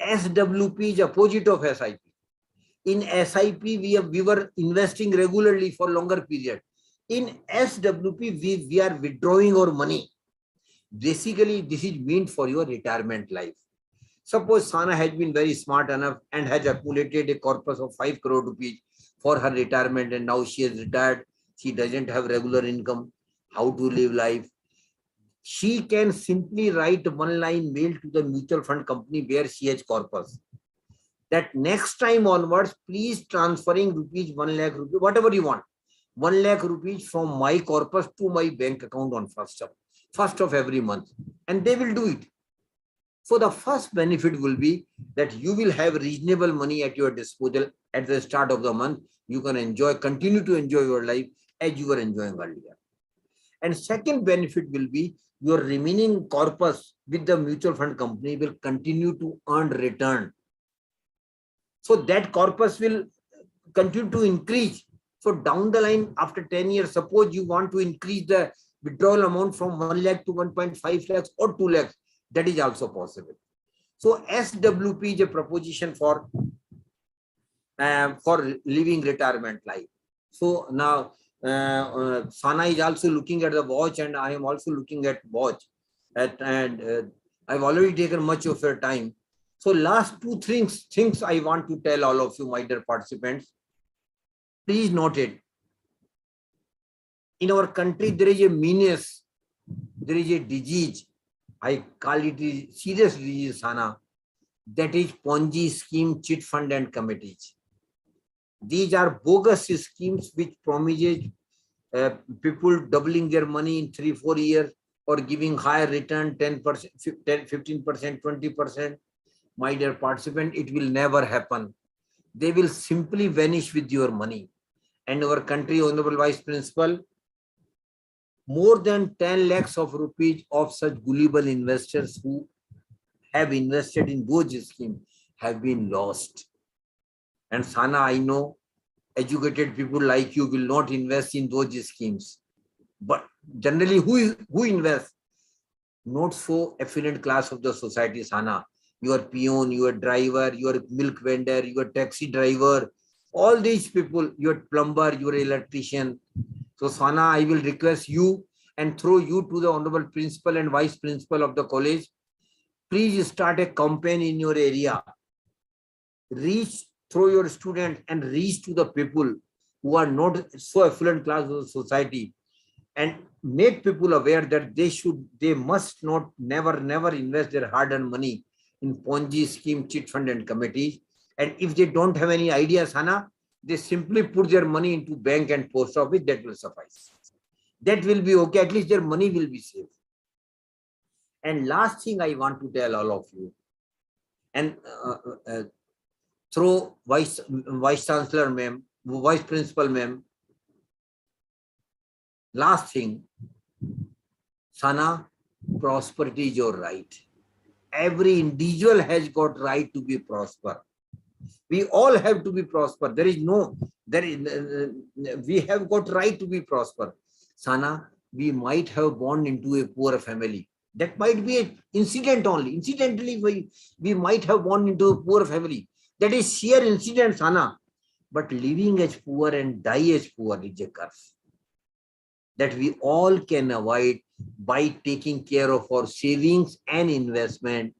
SWP is opposite of SIP. In SIP, we were investing regularly for longer period. In SWP, we are withdrawing our money. Basically, this is meant for your retirement life. Suppose Sana has been very smart enough and has accumulated a corpus of 5 crore rupees for her retirement, and now she is retired. She doesn't have regular income. How to live life? She can simply write one line mail to the mutual fund company where she has corpus, that next time onwards, please transferring rupees 1 lakh rupees, whatever you want, 1 lakh rupees from my corpus to my bank account on first of every month, and they will do it. So the first benefit will be that you will have reasonable money at your disposal at the start of the month. You can continue to enjoy your life as you were enjoying earlier. And second benefit will be your remaining corpus with the mutual fund company will continue to earn return. So that corpus will continue to increase. So down the line, after 10 years, suppose you want to increase the withdrawal amount from 1 lakh to 1.5 lakhs or 2 lakhs, that is also possible. So SWP is a proposition for living retirement life. So now Sana is also looking at the watch, and I am also looking at watch. And I've already taken much of your time. So last two things I want to tell all of you, my dear participants. Please note it. In our country, there is a meanness, there is a disease. I call it a serious disease, Sana. That is Ponzi scheme, chit fund and committees. These are bogus schemes which promises people doubling their money in 3-4 years or giving higher return, 10%, 15%, 20%. My dear participant, it will never happen. They will simply vanish with your money. And our country, Honorable Vice Principal, more than 10 lakhs of rupees of such gullible investors who have invested in those schemes have been lost. And Sana, I know educated people like you will not invest in those schemes. But generally, who invests? Not so affluent class of the society, Sana. Your peon, your driver, your milk vendor, your taxi driver, all these people, your plumber, your electrician. So Sana, I will request you and throw you to the Honorable Principal and Vice Principal of the college. Please start a campaign in your area. Reach through your student and reach to the people who are not so affluent class of the society, and make people aware that they must not never invest their hard-earned money in Ponzi scheme, chit fund and committees. And if they don't have any ideas, Hana, they simply put their money into bank and post office. That will suffice. That will be okay. At least their money will be safe. And last thing I want to tell all of you, and through Vice Chancellor ma'am, Vice Principal ma'am, last thing, Sana, prosperity is your right. Every individual has got right to be prosper. We all have to be prosper. We have got right to be prosper. Sana, we might have born into a poor family. That might be an incident only. Incidentally, we might have born into a poor family. That is sheer incident, Sana. But living as poor and die as poor is a curse that we all can avoid by taking care of our savings and investment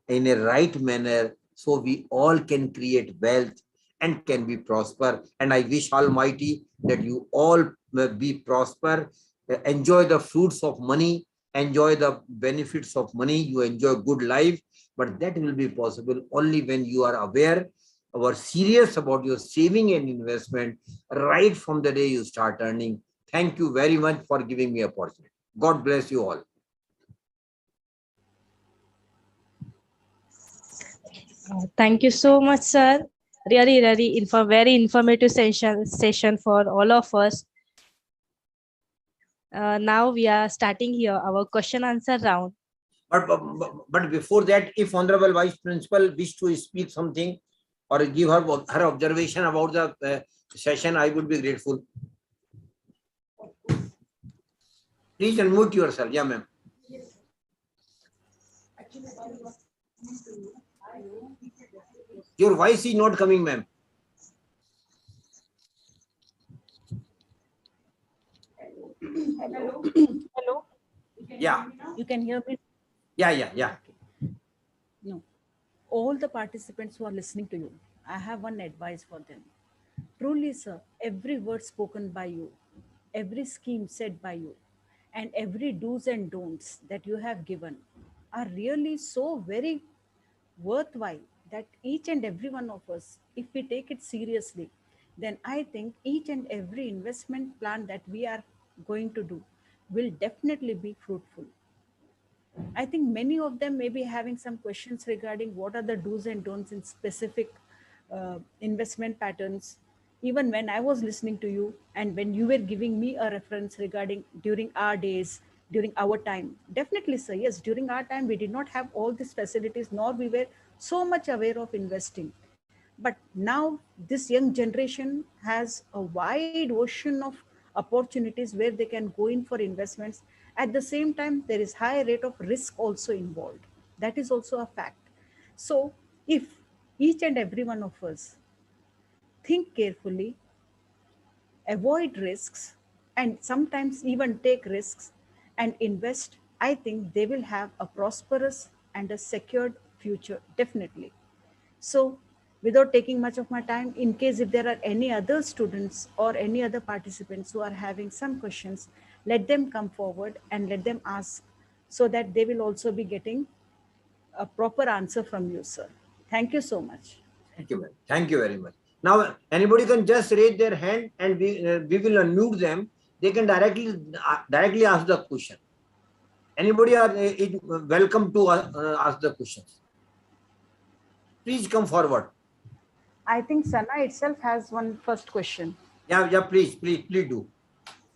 in a right manner, so we all can create wealth and can be prosper. And I wish Almighty that you all be prosper, enjoy the fruits of money, enjoy the benefits of money, you enjoy good life. But that will be possible only when you are aware or serious about your saving and investment right from the day you start earning. Thank you very much for giving me opportunity. God bless you all. Thank you so much, sir. Really, very informative session for all of us. Now we are starting here our question answer round. But before that, if Honorable Vice Principal wish to speak something or give her observation about the session, I would be grateful. Please unmute yourself. Yeah, ma'am. Your voice is not coming, ma'am. Hello. Hello. Yeah. You can hear me? Yeah. No. All the participants who are listening to you, I have one advice for them. Truly, sir, every word spoken by you, every scheme said by you, and every do's and don'ts that you have given are really so very worthwhile that each and every one of us, if we take it seriously, then I think each and every investment plan that we are going to do will definitely be fruitful. I think many of them may be having some questions regarding what are the do's and don'ts in specific investment patterns. Even when I was listening to you and when you were giving me a reference regarding during our days, during our time, definitely, sir, yes, during our time, we did not have all these facilities, nor we were so much aware of investing. But now this young generation has a wide ocean of opportunities where they can go in for investments. At the same time, there is high rate of risk also involved. That is also a fact. So if each and every one of us think carefully, avoid risks, and sometimes even take risks and invest, I think they will have a prosperous and a secured future, definitely. So, without taking much of my time, in case if there are any other students or any other participants who are having some questions, let them come forward and let them ask so that they will also be getting a proper answer from you, sir. Thank you so much. Thank you, ma'am. Thank you very much. Now, anybody can just raise their hand and we will unmute them. They can directly ask the question. Anybody are welcome to ask the questions. Please come forward. I think Sana itself has one first question. Yeah, please do.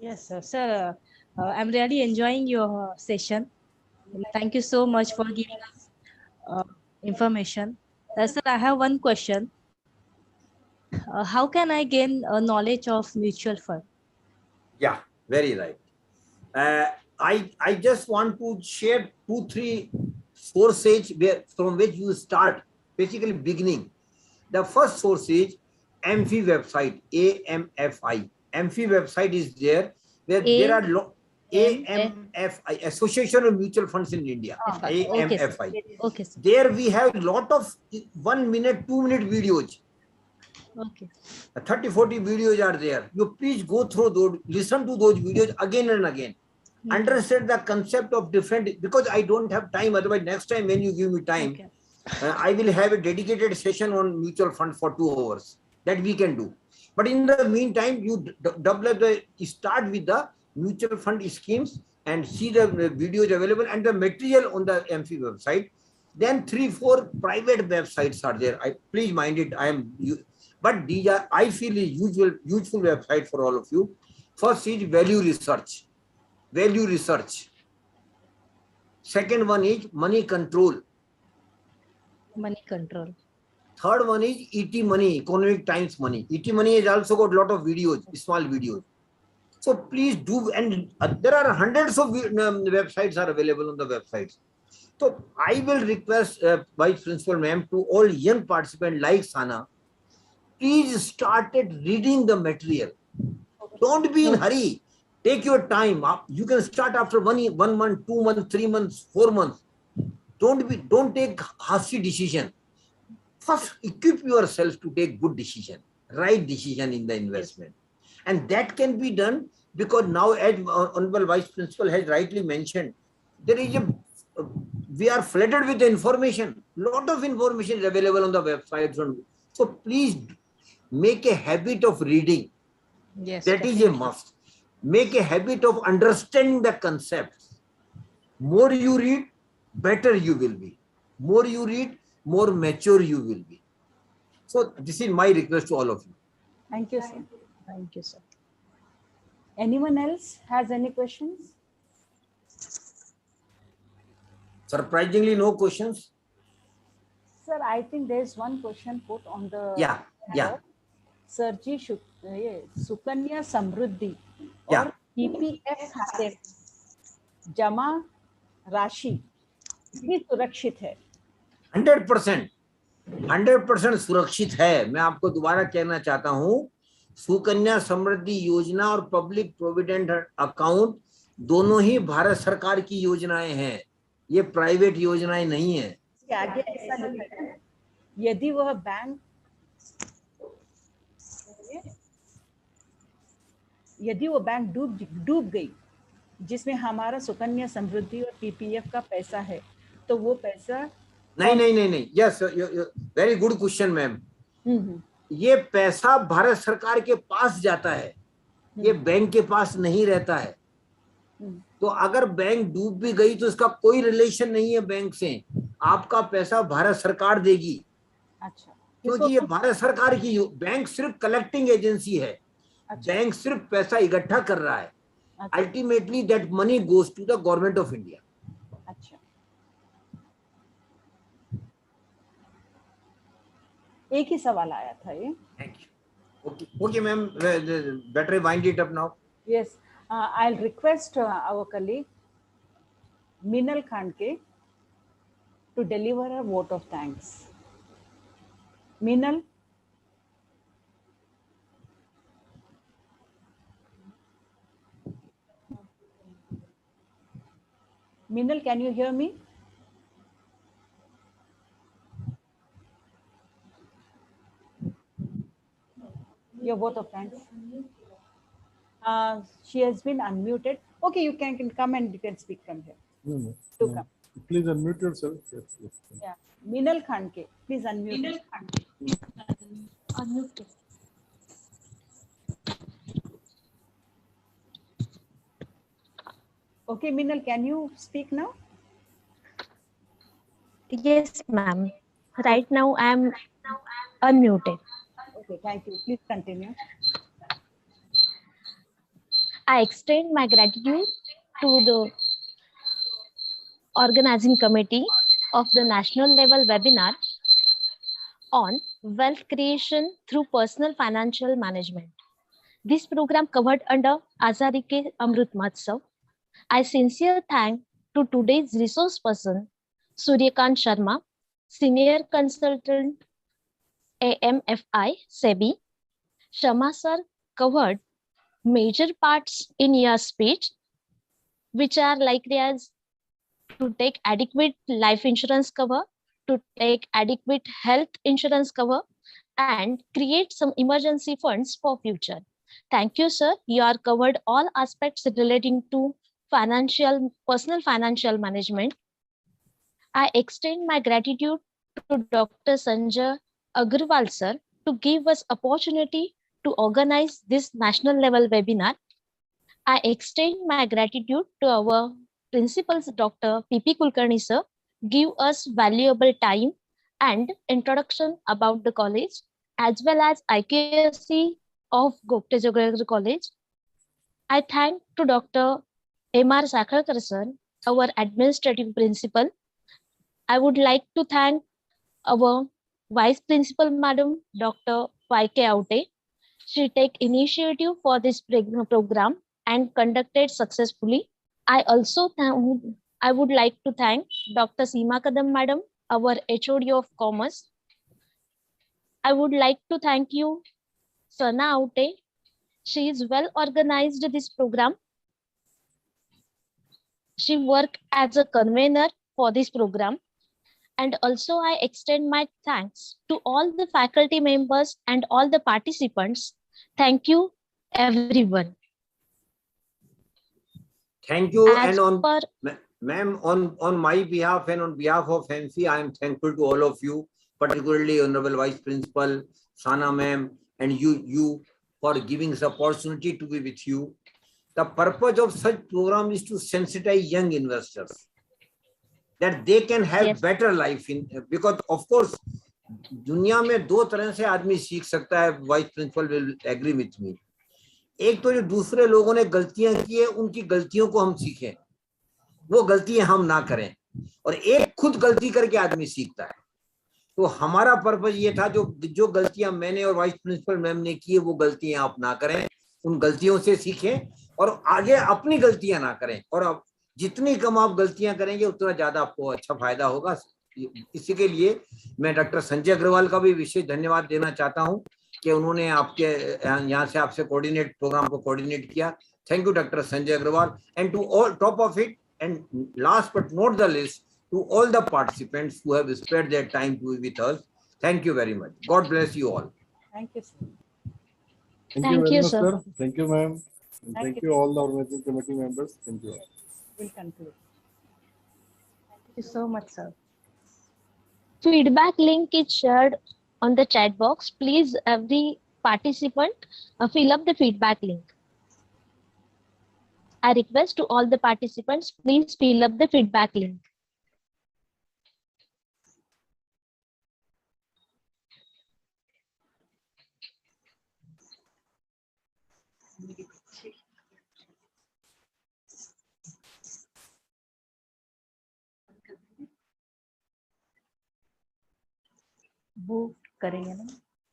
Yes, sir. Sir, I'm really enjoying your session. Thank you so much for giving us information. Sir, I have one question. How can I gain knowledge of mutual fund? Yeah, very right. I just want to share 2-3 sources from which you start, basically beginning. The first source is AMFI website, AMFI. AMFI website is there where there are AMFI, Association of Mutual Funds in India. AMFI. Okay, sir. There we have a lot of 1 minute, 2 minute videos. Okay. 30-40 videos are there. You please go through those, listen to those videos again and again. Okay. Understand the concept of different, because I don't have time. Otherwise, next time when you give me time, Okay. I will have a dedicated session on mutual fund for 2 hours that we can do. But in the meantime, you start with the mutual fund schemes and see the videos available and the material on the AMFI website. Then 3-4 private websites are there. Please mind it. But these are, I feel, a useful website for all of you. First is value research. Value research. Second one is money control. Money control. Third one is ET Money, Economic Times Money. ET Money has also got a lot of videos, small videos. So please do, and there are hundreds of websites are available on the websites. So I will request Vice Principal Ma'am to all young participants like Sana, please start reading the material. Don't be in hurry. Take your time. You can start after 1 month, 2 months, 3 months, 4 months. Don't take hasty decision. First, equip yourself to take good decision, right decision in the investment. And that can be done because now, as Honorable Vice Principal has rightly mentioned, we are flooded with the information. Lot of information is available on the websites. So please make a habit of reading. Yes. That is a must. Make a habit of understanding the concepts. More you read, better you will be. More you read, more mature you will be. So this is my request to all of you. Thank you, sir. Thank you, sir. Anyone else has any questions? Surprisingly, no questions. Sir, I think there's one question put on the Yeah. Sir ji Sukanya Samriddhi Yeah. और PPF खाते में जमा राशि कितनी सुरक्षित है? 100% सुरक्षित है. मैं आपको दोबारा कहना चाहता हूं, सुकन्या समृद्धि योजना और पब्लिक प्रोविडेंट अकाउंट दोनों ही भारत सरकार की योजनाएं हैं. ये प्राइवेट योजनाएं नहीं है. आगे ऐसा लिखा है, यदि वह बैंक डूब गई जिसमें हमारा सुकन्या समृद्धि और पीपीएफ का पैसा है, तो वो पैसा नहीं. Yes, very good question ma'am. ये पैसा भारत सरकार के पास जाता है, ये बैंक के पास नहीं रहता है. तो अगर बैंक डूब भी गई तो इसका कोई रिलेशन नहीं है बैंक से. आपका पैसा भारत सरकार देगी. अच्छा. क्योंकि ये भारत सरकार की, बैंक सिर्फ कलेक्टिंग एजेंसी है. अच्छा. बैंक सिर्फ पैसा इकट्ठा कर रहा है. Ultimately that money goes to the government of India. अच्छा. एक ही सवाल आया था ये. Thank you. Okay ma'am, better wind it up now. Yes, I'll request our colleague Minal Khanke to deliver a vote of thanks. Minal. Minal, can you hear me? Your vote of thanks. She has been unmuted. Okay, you can come and you can speak from here. No. Come. Please unmute yourself. Yes. Yeah, Minal Khanke, please unmute. Minal Khanke. Unmute. Okay, Minal, can you speak now? Yes, ma'am. Right now I am unmuted. Okay, thank you. Please continue. I extend my gratitude to the organizing committee of the national level webinar on wealth creation through personal financial management. This program covered under Azadi Ke Amrit Mahotsav. I sincerely thank to today's resource person, Suryakant Sharma, Senior Consultant, AMFI, SEBI. Sharma sir covered major parts in your speech, which are likely as to take adequate life insurance cover, to take adequate health insurance cover, and create some emergency funds for future. Thank you, sir. You are covered all aspects relating to personal financial management. I extend my gratitude to Dr. Sanjay Agarwal, sir, to give us opportunity to organize this national level webinar. I extend my gratitude to our principals, Dr. P.P. Kulkarni, sir, give us valuable time and introduction about the college, as well as IKSC of Gopte Jagara College. I thank to Dr. M.R. Sakharkar, sir, our administrative principal. I would like to thank our Vice Principal, Madam Dr. Y.K. Aute. She take initiative for this program and conducted successfully. I would like to thank Dr. Seema Kadam, Madam, our HOD of Commerce. I would like to thank you, Sana Aute. She is well organized this program. She worked as a convener for this program. And also I extend my thanks to all the faculty members and all the participants. Thank you, everyone. Thank you. As and per, ma'am, on my behalf and on behalf of HEMFI, I am thankful to all of you, particularly Honorable Vice Principal, Sana ma'am, and you for giving this opportunity to be with you. The purpose of such program is to sensitize young investors that they can have Yes. better life in, because of course दुनिया में दो तरह से आदमी सीख सकता है. Vice principal will agree with me. एक तो जो दूसरे लोगों ने गलतियां की है उनकी गलतियों को हम सीखें, वो गलतियां हम ना करें, और एक खुद गलती करके आदमी सीखता है. तो हमारा पर्पज ये था जो गलतियां मैंने और वाइस प्रिंसिपल मैम ने की है वो गलतियां आप ना करें, उन गलतियों से सीखें और आगे अपनी गलतियां ना करें. और अब जितनी कम आप गलतियां करेंगे उतना ज्यादा आपको अच्छा फायदा होगा. इसी के लिए मैं डॉक्टर संजय अग्रवाल का भी विशेष धन्यवाद देना चाहता हूं कि उन्होंने आपके यहाँ से आपसे कोऑर्डिनेट प्रोग्राम को कोऑर्डिनेट किया. Thank you doctor Sanjay Agrawal. And to all top of it and last but not the list, to all the participants who have spared their time to be with us. Thank you very much. God bless you all. Thank you, sir. Thank you Thank very you, much, sir. sir. Thank you, ma'am. And Thank thank you. you all the organizing committee members. Thank you all. We'll conclude. Thank you so much, sir. Feedback link is shared on the chat box. Please, every participant, fill up the feedback link. I request to all the participants, please fill up the feedback link. वो करेंगे ना.